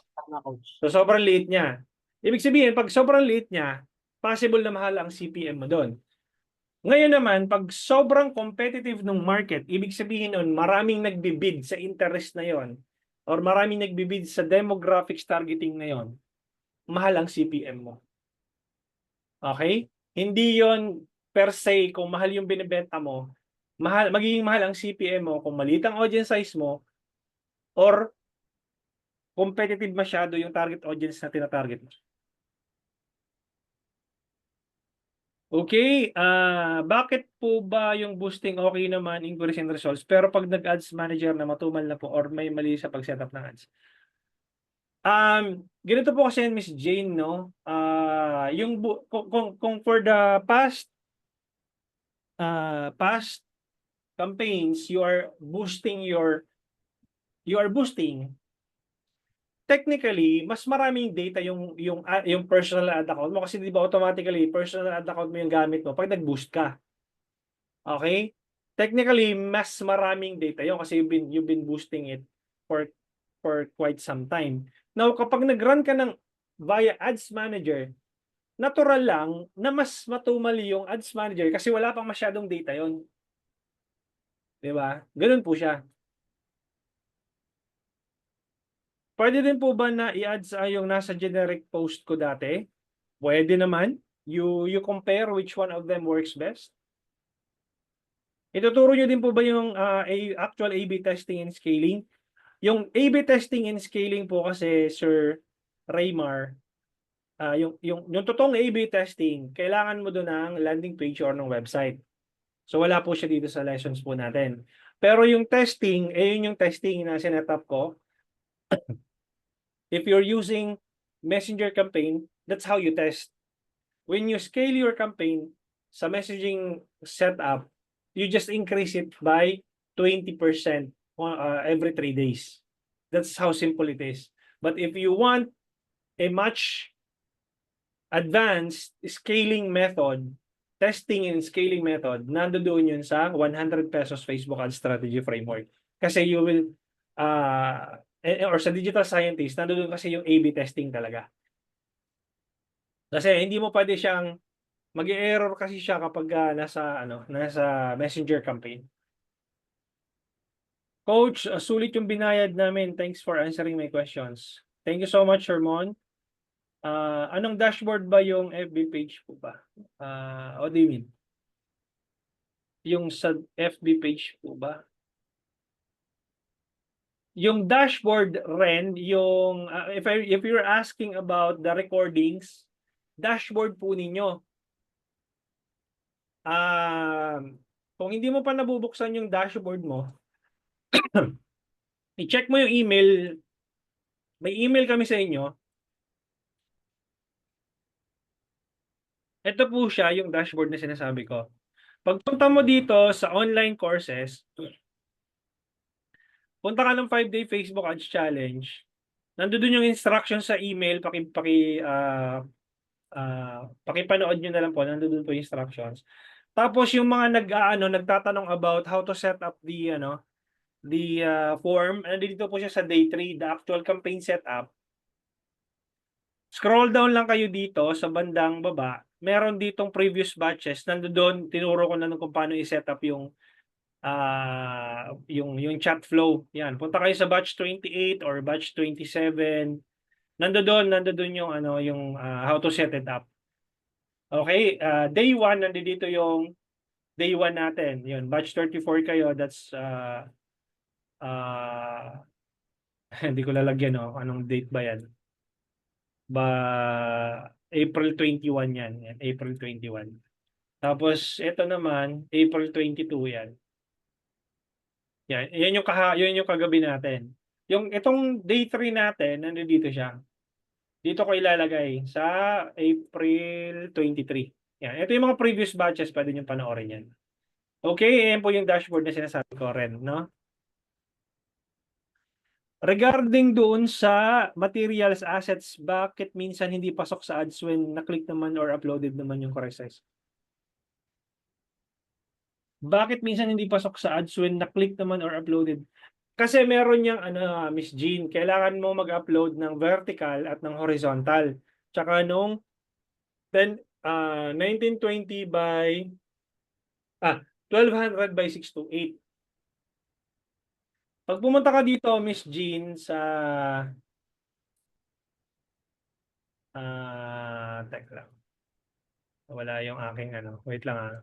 So, sobrang liit niya. Ibig sabihin, pag sobrang liit niya, possible na mahal ang CPM mo doon. Ngayon naman, pag sobrang competitive ng market, ibig sabihin nun, maraming nagbibid sa interest na yon or maraming nagbibid sa demographics targeting na yon. mahal ang CPM mo. Okay? Hindi yon per se kung mahal yung binibenta mo, magiging mahal ang CPM mo kung maliit ang audience size mo or competitive masyado yung target audience na tina-target mo. Okay, bakit po ba yung boosting okay naman, inquiries and results, pero pag nag-ads manager na matumal na po or may mali sa pag-setup ng ads? Ganito po kasi Miss Jane, no? Yung kung for the past campaigns, you are boosting. Technically, mas maraming data yung personal ad account mo kasi 'di ba automatically personal ad account mo yung gamit mo pag nag-boost ka. Okay? Technically, mas maraming data yun kasi you've been boosting it for quite some time. Now, kapag nag-run ka ng via Ads Manager, natural lang na mas matumal yung Ads Manager kasi wala pang masyadong data yon. 'Di ba? Ganun po siya. Pwede din po ba na i-add sa yung nasa generic post ko dati? Pwede naman. You compare which one of them works best. Ituturo nyo din po ba yung actual A/B testing and scaling? Yung A/B testing and scaling po kasi, Sir Raymar, yung totoong A/B testing, kailangan mo doon ng landing page or ng website. So wala po siya dito sa lessons po natin. Pero yung testing, yun yung testing na sinetup ko. If you're using Messenger campaign, that's how you test. When you scale your campaign sa messaging setup, you just increase it by 20% every 3 days. That's how simple it is. But if you want a much advanced scaling method, testing and scaling method, nandoon yun sa 100 pesos Facebook Ad Strategy Framework. Kasi you will, or sa Digital Scientist, nandoon kasi yung A/B testing talaga. Kasi hindi mo pwede siyang mag-error kasi siya kapag nasa Messenger campaign. Coach, sulit yung binayad namin. Thanks for answering my questions. Thank you so much, Shermon. Anong dashboard ba yung FB page po ba? What do you mean? Yung sa FB page po ba? Yung dashboard, Ren, yung if you're asking about the recordings, dashboard po ninyo. Kung hindi mo pa nabubuksan yung dashboard mo, i-check mo yung email. May email kami sa inyo. Ito po siya, yung dashboard na sinasabi ko. Pagpunta mo dito sa online courses, punta ka ng 5-day Facebook Ads Challenge. Nandoon yung instruction sa email, pakipanood nyo na lang po, nandoon po yung instructions. Tapos yung mga nagtatanong about how to set up the form, nandito po siya sa day 3, the actual campaign setup. Scroll down lang kayo dito sa bandang baba. Meron ditong previous batches. Nandoon, tinuro ko na kung paano i-set up yung chat flow. Yan, punta kayo sa batch 28 or batch 27. Nandoon yung how to set it up. Okay, day 1 nandito yung day 1 natin. Yun, batch 34 kayo, that's hindi ko lalagyan anong date ba yan? April 21 yan. April 21. Tapos ito naman, April 22 yan. Yan yung kagabi natin. Yung itong day 3 natin, nandito siya. Dito ko ilalagay sa April 23. Yan. Ito yung mga previous batches, pwede nyo panoorin yan. Okay, yan po yung dashboard na sinasabi ko rin, no? Regarding doon sa materials assets, bakit minsan hindi pasok sa ads when na-click naman or uploaded naman yung correct size? Bakit minsan hindi pasok sa ads when na-click naman or uploaded? Kasi meron yang Miss Jean, kailangan mo mag-upload ng vertical at ng horizontal. Tsaka nung 1920 by 1200 by 628. Pag pumunta ka dito, Miss Jean, sa Teka lang. Wala yung aking ano. Wait lang ah.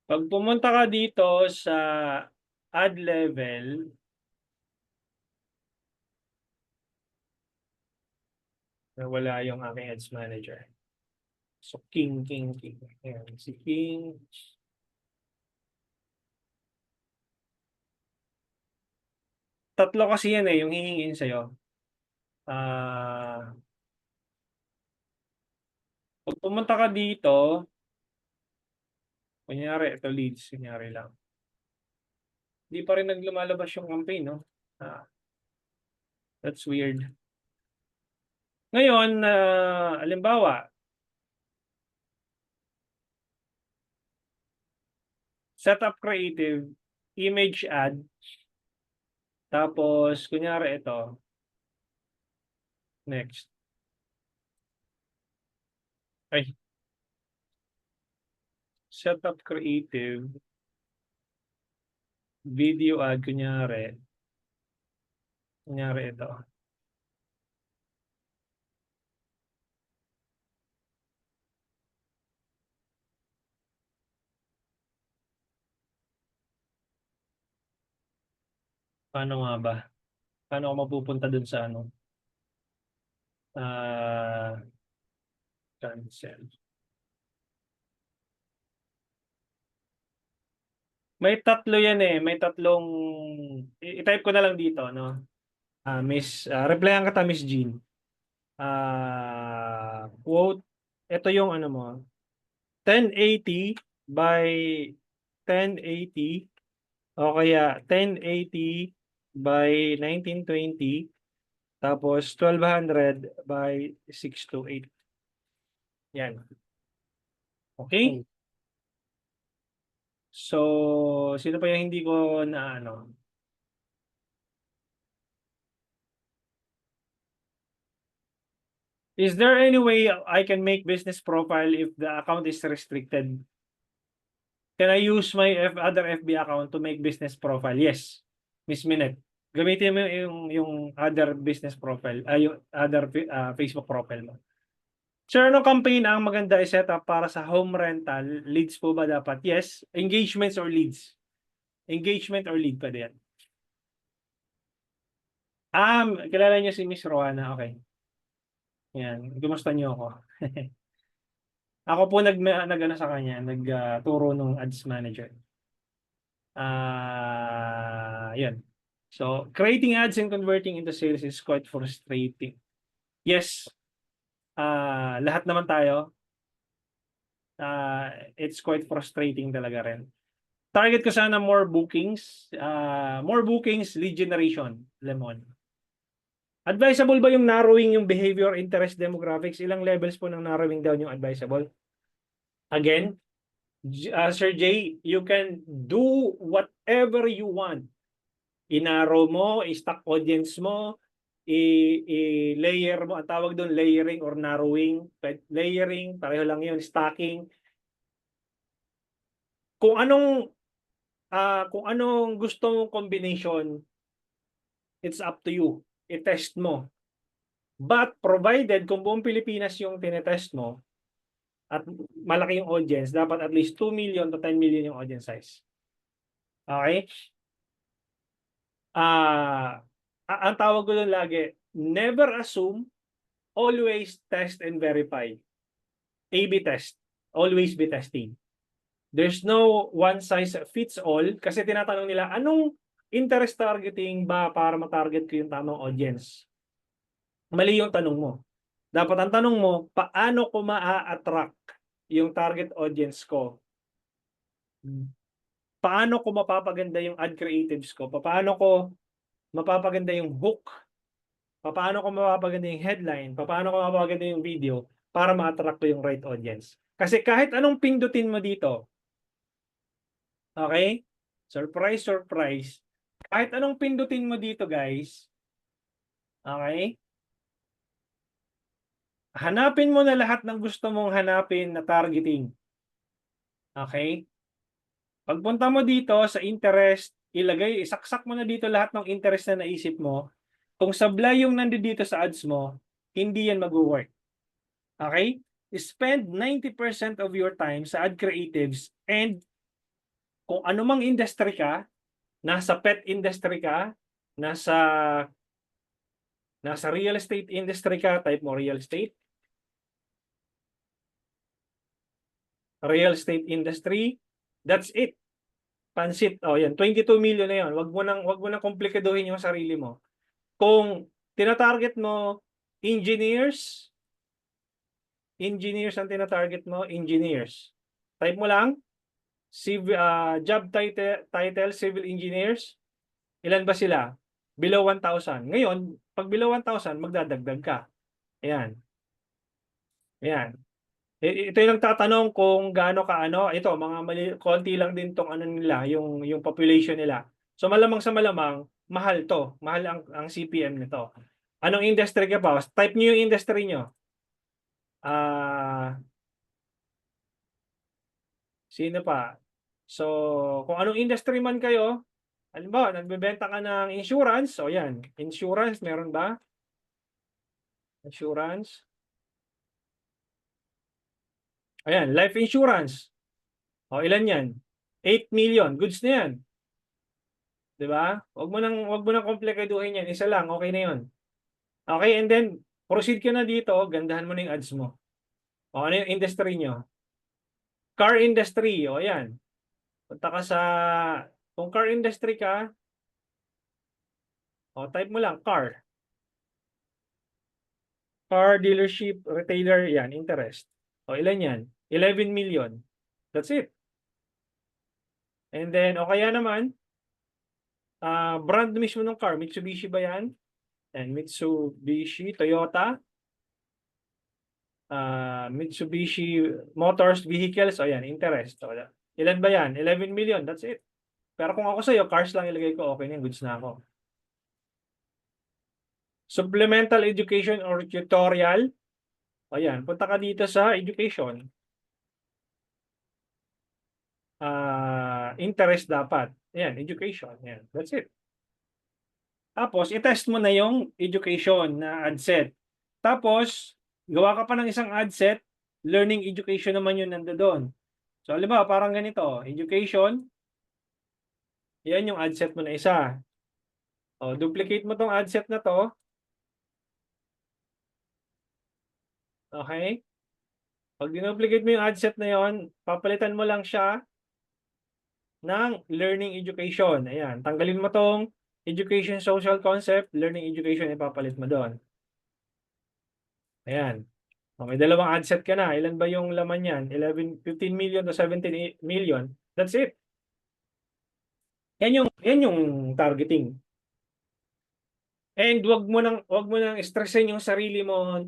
Pag pumunta ka dito sa ad level, wala yung aking ads manager. So, King. Ayan, si King. Tatlo kasi yan eh, yung hihingin sa'yo. Pag pumunta ka dito, kunyari, ito leads, kunyari lang. Hindi pa rin naglumalabas yung campaign, no? That's weird. Ngayon, halimbawa, setup creative, image ad, tapos, kunyari ito, next. Ay, setup creative, video ad, kunyari ito. Paano nga ba? Paano ako mapupunta dun sa ano? Cancel. May tatlo yan eh. May tatlong, i-type ko na lang dito, no? Replyan kita, Miss Jean. Quote, ito yung ano mo, 1080 by 1080 o kaya 1080 by 1920 tapos 1200 by 628. Yan. Okay? So, sino pa yung hindi ko na ano? Is there any way I can make business profile if the account is restricted? Can I use my other FB account to make business profile? Yes, Miss Minette. Gamitin mo yung other business profile, yung other Facebook profile mo. Sir, ano campaign ang maganda i-set up para sa home rental? Leads po ba dapat? Yes. Engagements or leads? Engagement or lead pa din. Kilala niyo si Miss Rowana. Okay. Yan. Kumusta niyo ako? Ako po nag-ano sa kanya, nagturo nung ads manager. Yun. So, creating ads and converting into sales is quite frustrating. Yes. Lahat naman tayo. It's quite frustrating talaga rin. Target ko sana more bookings, lead generation, Lemon. Advisable ba yung narrowing yung behavior, interest, demographics? Ilang levels po ng narrowing down yung advisable? Again, Sir Jay, you can do whatever you want. I-narrow mo, i-stack audience mo, i-layer mo, ang tawag doon layering or narrowing. Layering, pareho lang yun, stacking. Kung anong gusto mong combination, it's up to you. I-test mo. But provided kung buong Pilipinas yung tinetest mo at malaki yung audience, dapat at least 2 million to 10 million yung audience size. Okay? Ang tawag ko doon lagi, never assume, always test and verify. A/B test. Always be testing. There's no one size fits all kasi tinatanong nila, anong interest targeting ba para matarget ko yung tamang audience? Mali yung tanong mo. Dapat ang tanong mo, paano ko maa-attract yung target audience ko? Paano ko mapapaganda yung ad creatives ko? Paano ko mapapaganda yung hook? Paano ko mapapaganda yung headline? Paano ko mapapaganda yung video para ma-attract ko yung right audience? Kasi kahit anong pindutin mo dito, okay? Surprise, surprise. Kahit anong pindutin mo dito, guys, okay? Hanapin mo na lahat ng gusto mong hanapin na targeting. Okay? Pagpunta mo dito sa interest, isaksak mo na dito lahat ng interest na naisip mo. Kung sablay yung nandito sa ads mo, hindi yan mag-work. Okay? Spend 90% of your time sa ad creatives, and kung anumang industry ka, nasa pet industry ka, nasa real estate industry ka, type mo real estate industry, that's it. Pansit, oh yan, 22 million na yan. Wag mo nang komplikaduhin yung sarili mo. Kung tina-target mo engineers ang tina-target mo, engineers. Type mo lang job title civil engineers. Ilan ba sila? Below 1,000. Ngayon, pag below 1,000, magdadagdag ka. Ayan. Ayan. Ito yung nagtatanong kung gaano kaano. Ito, mga konti lang din tong ano nila, yung population nila. So malamang sa malamang, mahal to. Mahal ang CPM nito. Anong industry ka pa? Type niyo yung industry niyo. Sino pa? So, kung anong industry man kayo, halimbawa, nagbebenta ka ng insurance, o yan, insurance, meron ba? Insurance. Ayan, life insurance. O, ilan yan? 8 million, goods na yan. Diba? Wag mo nang komplikaduhin yan, isa lang, okay na yun. Okay, and then, proceed ka na dito, gandahan mo na yung ads mo. O, ano yung industry nyo? Car industry, o yan. Punta ka kung car industry ka, o, type mo lang, car dealership, retailer, yan, interest. O, ilan yan? 11 million. That's it. And then, o kaya naman, brand mismo ng car, Mitsubishi ba yan? And Mitsubishi, Toyota, Mitsubishi Motors Vehicles, o yan, interest. O, ilan ba yan? 11 million, that's it. Pero kung ako sa'yo, cars lang ilagay ko, okay na, goods na ako. Supplemental education or tutorial. Ayan, punta ka dito sa education. Interest dapat. Ayan, education. Ayan, that's it. Tapos, i-test mo na yung education na ad set. Tapos, gawa ka pa ng isang ad set, learning education naman yun nandoon. So, halimbawa, parang ganito, education, yan yung ad set mo na isa. O, duplicate mo tong ad set na to. Okay? Pag dinuplicate mo yung ad set na yon, papalitan mo lang siya ng learning education. Ayan, tanggalin mo tong education social concept, learning education, ipapalit mo doon. Ayan. O, may dalawang ad set ka na. Ilan ba yung laman yan? 15 million to 17 million. That's it. Yan yung targeting. And wag mo nang stressin yung sarili mo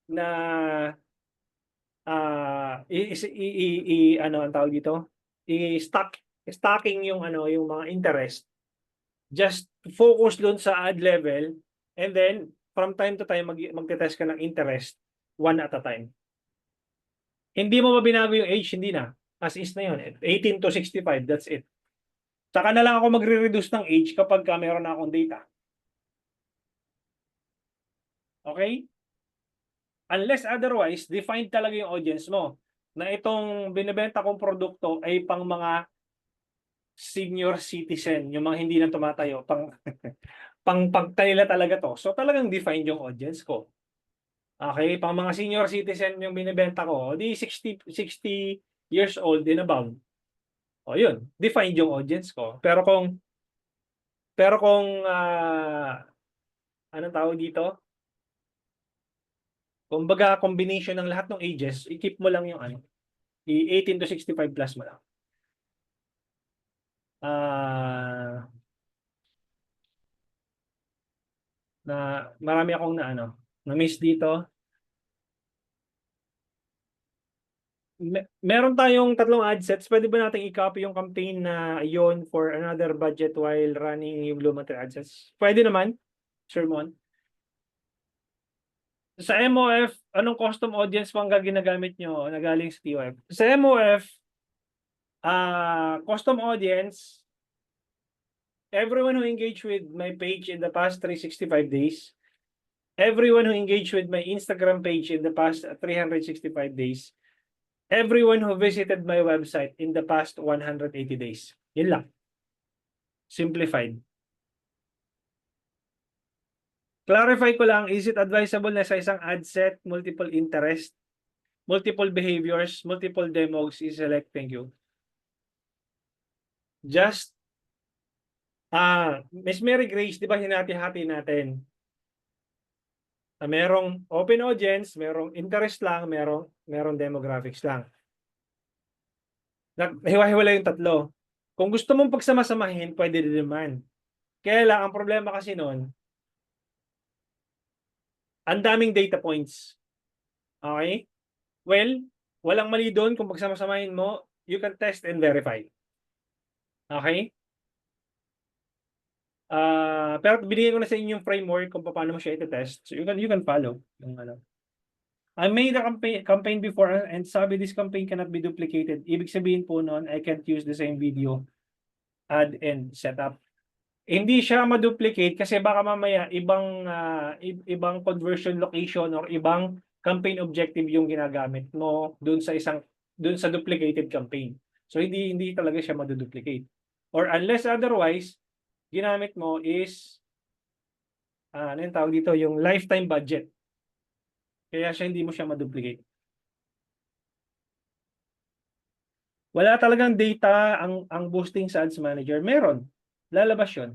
na ano ang tawag dito? Stacking yung mga interest. Just focus doon sa ad level, and then from time to time magte-test ka ng interest one at a time. Hindi mo mabinago yung age, hindi na. As is na yun. 18 to 65, that's it. Saka na lang ako magre-reduce ng age kapag meron na akong data. Okay? Unless otherwise, define talaga yung audience mo na itong binibenta kong produkto ay pang mga senior citizen, yung mga hindi na tumatayo, pang pagkanila talaga to. So talagang define yung audience ko. Okay, pang mga senior citizen yung binibenta ko, di 60 years old and above. O yun, define yung audience ko. Pero kung anong tawag dito? Kumbaga, combination ng lahat ng ages, i-keep mo lang yung 18 to 65 plus mo lang. Na marami akong na-miss dito. Meron tayong 3 ad sets. Pwede ba natin i-copy yung campaign na yon for another budget while running yung lumang 3 ad sets? Pwede naman, Sir Mon. Sa MOF, anong custom audience pang ginagamit nyo na galing sa TOF? Sa MOF, custom audience, everyone who engaged with my page in the past 365 days, everyone who engaged with my Instagram page in the past 365 days, everyone who visited my website in the past 180 days. Yun lang. Simplified. Clarify ko lang, is it advisable na sa isang ad set, multiple interest, multiple behaviors, multiple demos i-select? Thank you. Just, Miss Mary Grace, di ba hinati-hati natin? Merong open audience, merong interest lang, merong demographics lang. Hiwa-hiwala yung tatlo. Kung gusto mong pagsamasamahin, pwede din naman. Kaya lang, ang problema kasi noon, ang daming data points. Okay? Well, walang mali doon kung pagsamasamahin mo, you can test and verify. Okay? Pero binigyan ko na sa inyo yung framework kung paano mo siya iti-test. So you can follow. Yung ano. I made a campaign before and sabi this campaign cannot be duplicated. Ibig sabihin po noon, I can't use the same video, ad and setup. Hindi siya ma-duplicate kasi baka mamaya ibang conversion location or ibang campaign objective yung ginagamit mo doon sa duplicated campaign. So hindi talaga siya ma-duplicate. Or unless otherwise, ginamit mo is ano yung tawag dito, yung lifetime budget. Kaya hindi mo siya ma-duplicate. Wala talagang data ang boosting sa Ads Manager. Meron. Lalabas yun.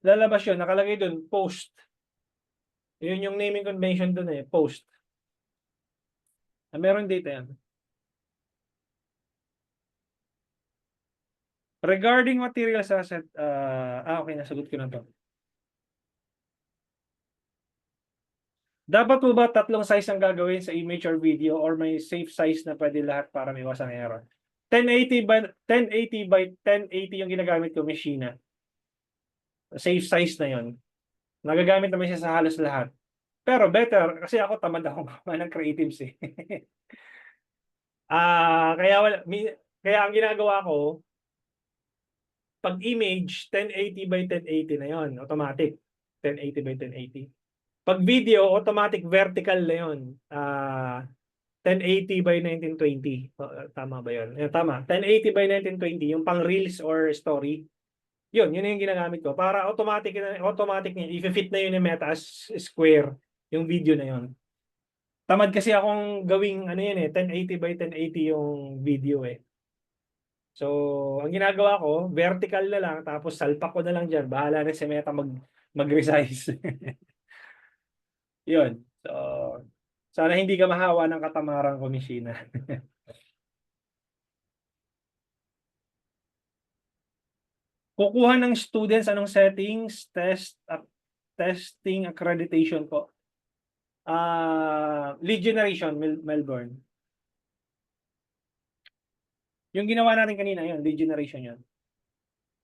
Nakalagay doon, post. Yun yung naming convention doon post. Meron data yan. Regarding materials asset, okay, nasagot ko na to. Dapat po ba tatlong size ang gagawin sa image or video or may safe size na pwede lahat para may iwasan error? 1080 by 1080 yung ginagamit ko, Machina. Safe size na yon. Nagagamit naman siya sa halos lahat. Pero better, kasi ako tamad ako ng creatives eh. Kaya ang ginagawa ko, pag image, 1080 by 1080 na yon, automatic. 1080 by 1080. Pag video, automatic vertical na yun. 1080 by 1920. Tama ba yun? Tama. 1080 by 1920, yung pang reels or story. Yun yung ginagamit ko. Para automatic niya, i-fit na yun yung Meta as square, yung video na yun. Tamad kasi akong gawing 1080 by 1080 yung video eh. So, ang ginagawa ko, vertical na lang, tapos salpak ko na lang dyan. Bahala na si Meta mag-resize. Yun. So, sana hindi ka mahawa ng katamarang komisina. Kukuha ng students, anong settings, testing, accreditation po. Lead generation, Melbourne. Yung ginawa natin kanina, yun, lead generation yun.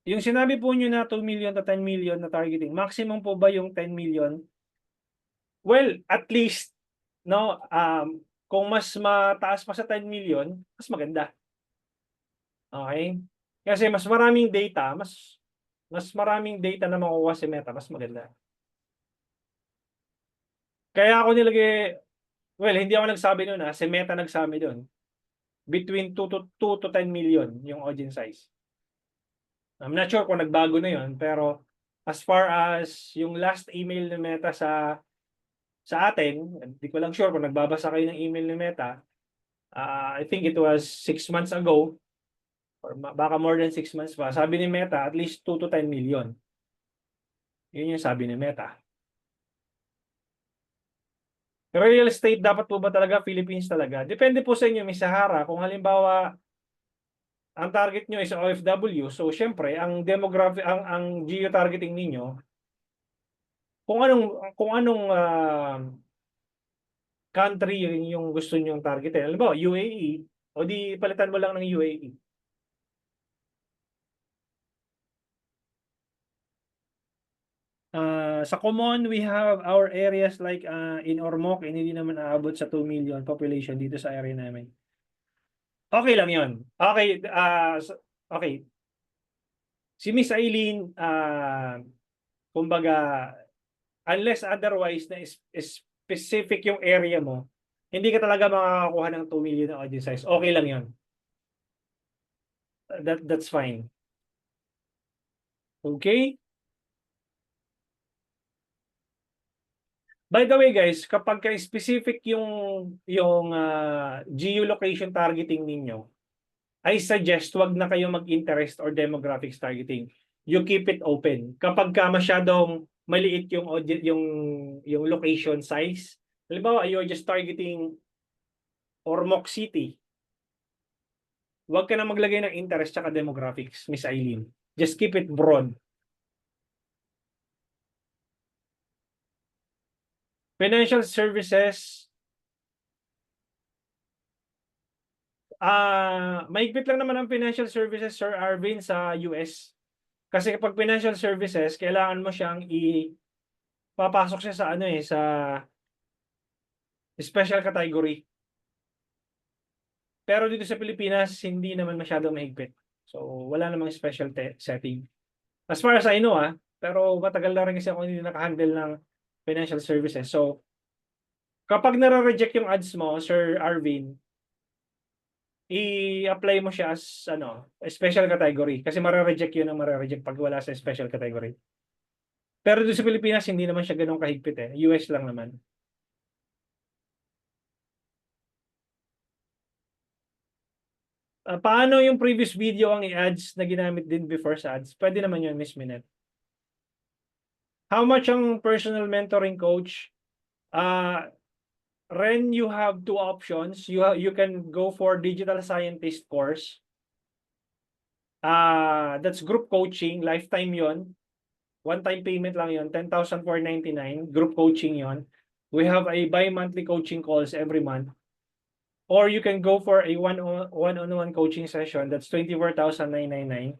Yung sinabi po nyo na 2 million to 10 million na targeting, maximum po ba yung 10 million? Well, at least, no, kung mas mataas pa sa 10 million, mas maganda. Okay? Kasi mas maraming data, mas maraming data na makukuha si Meta, mas maganda. Kaya ako nilagay, well, hindi ako nagsabi noon si Meta nagsabi doon. Between 2 to 10 million yung audience size. I'm not sure kung nagbago na yon, pero as far as yung last email ni Meta sa atin, hindi ko lang sure kung nagbabasa kayo ng email ni Meta. I think it was 6 months ago, or baka more than 6 months pa. Sabi ni Meta, at least 2 to 10 million. Yun yung sabi ni Meta. Real estate, dapat po ba talaga Philippines talaga? Depende po sa inyo, Miss Sahara. Kung halimbawa, ang target nyo is OFW, so syempre, ang demographic, ang geo-targeting ninyo, kung anong country yung gusto nyong targetin. Halimbawa, UAE, o di palitan mo lang ng UAE. Sa common, we have our areas like in Ormoc, hindi naman aabot sa 2 million population dito sa area namin. Okay lang yon. Okay, okay. Si Miss Aileen, kumbaga, Unless otherwise na specific yung area mo, hindi ka talaga makakakuha ng 2 million na audience size. Okay lang yun. That's fine. Okay? By the way guys, kapag specific yung geolocation targeting ninyo, I suggest wag na kayo mag-interest or demographics targeting. You keep it open. Kapag ka masyadong maliit yung yung location size, halimbawa you're just targeting Ormoc City, wag ka na maglagay ng interest tsaka demographics, Miss Eileen. Just keep it broad. Financial services, mahigpit lang naman ang financial services, Sir Arvin, sa US. Kasi kapag financial services, kailangan mo siyang papasok siya sa sa special category. Pero dito sa Pilipinas, hindi naman masyadong mahigpit. So, wala namang special setting. As far as I know, pero matagal na rin kasi ako hindi nakahandle ng financial services. So, kapag nare-reject yung ads mo, Sir Arvin, i-apply mo siya as special category. Kasi mare-reject yun ang mare-reject pag wala sa special category. Pero dito sa Pilipinas, hindi naman siya ganun kahigpit US lang naman. Paano yung previous video ang i-ads na ginamit din before sa ads? Pwede naman yun, Miss Minette. How much ang personal mentoring coach? Ren, you have 2 options. You can go for digital scientist course. That's group coaching, lifetime yon. One-time payment lang yon, 10,499. Group coaching yon. We have a bi-monthly coaching calls every month. Or you can go for a one-on-one coaching session. That's 24,999.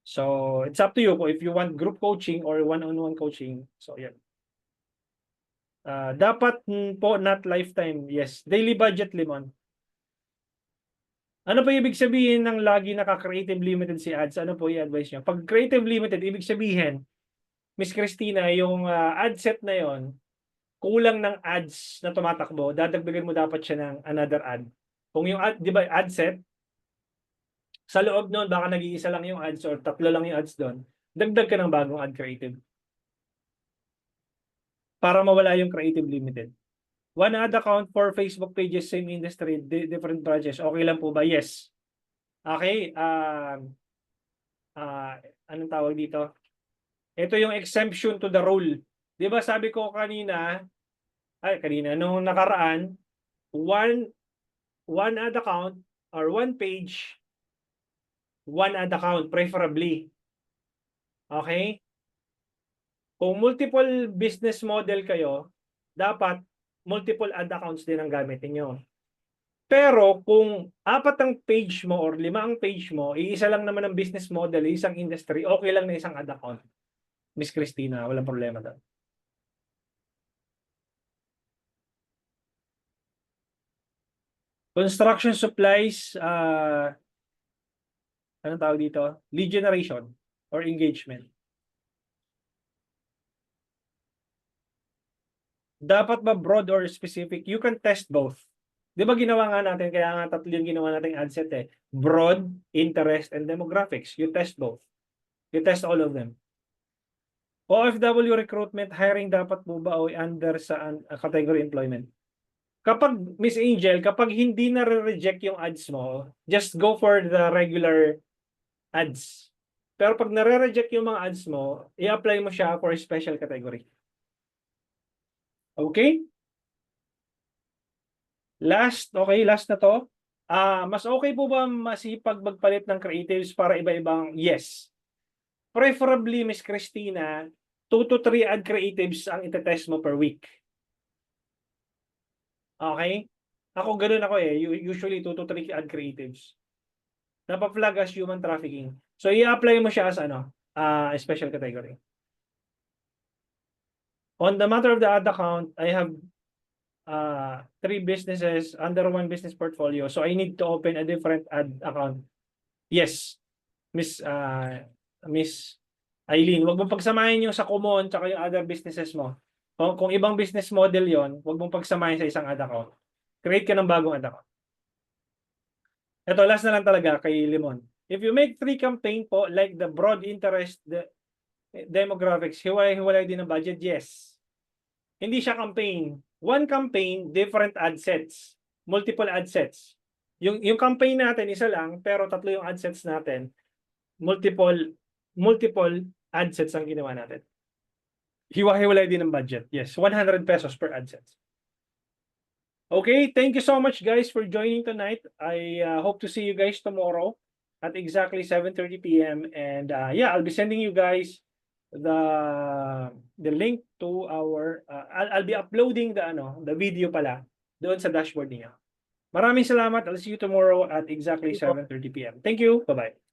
So, it's up to you if you want group coaching or one-on-one coaching. So, yan. Dapat po not lifetime. Yes. Daily budget, Limon. Ano pa ibig sabihin ng lagi naka-creative limited si ads? Ano po i-advise nyo? Pag creative limited, ibig sabihin, Miss Christina, yung ad set na yon, kulang ng ads na tumatakbo, dadagdagan mo dapat siya ng another ad. Kung yung ad, di ba, ad set, sa loob nun, baka nag-iisa lang yung ads or 3 lang yung ads doon, dagdag ka ng bagong ad creative. Para mawala yung creative limited. One ad account for Facebook pages, same industry, different branches. Okay lang po ba? Yes. Okay. Anong tawag dito? Ito yung exemption to the rule. Di ba sabi ko kanina, nung nakaraan, one ad account or one page, one ad account, preferably. Okay? Kung multiple business model kayo, dapat multiple ad accounts din ang gamitin nyo. Pero kung 4 ang page mo or 5 ang page mo, iisa lang naman ang business model, isang industry, okay lang na isang ad account. Miss Christina, walang problema doon. Construction supplies, anong tawag dito? Lead generation or engagement. Dapat ba broad or specific? You can test both. Di ba ginawa nga natin, kaya nga 3 yung ginawa natin ad set Broad, interest, and demographics. You test both. You test all of them. OFW recruitment, hiring dapat po ba o under sa category employment? Kapag, Miss Angel, kapag hindi na-reject yung ads mo, just go for the regular ads. Pero pag nare-reject yung mga ads mo, i-apply mo siya for a special category. Okay? Last na to. Mas okay po ba masipag magpalit ng creatives para iba-ibang? Yes. Preferably, Miss Christina, 2 to 3 ad creatives ang itetest mo per week. Okay? Ako ganun ako usually 2 to 3 ad creatives. Napa-flag as human trafficking. So, i-apply mo siya as special category. On the matter of the ad account, I have 3 businesses under 1 business portfolio. So, I need to open a different ad account. Yes, Miss Eileen, wag mong pagsamahin yung sa Kumon tsaka yung other businesses mo. Kung ibang business model yon, wag mong pagsamahin sa isang ad account. Create ka ng bagong ad account. Ito, last na lang talaga kay Limon. If you make 3 campaign po, like the broad interest, the demographics, hiwalay din ang budget, yes. Hindi siya campaign. One campaign, different ad sets. Multiple ad sets. Yung campaign natin, isa lang, pero tatlo yung ad sets natin. Multiple ad sets ang ginawa natin. Hiwa-hiwalay din ang budget. Yes, 100 pesos per ad sets. Okay, thank you so much guys for joining tonight. I hope to see you guys tomorrow at exactly 7:30 p.m. And yeah, I'll be sending you guys the link to our I'll be uploading the video pala doon sa dashboard niya. Maraming salamat. I'll see you tomorrow at exactly 7:30 p.m. Thank you. Bye-bye.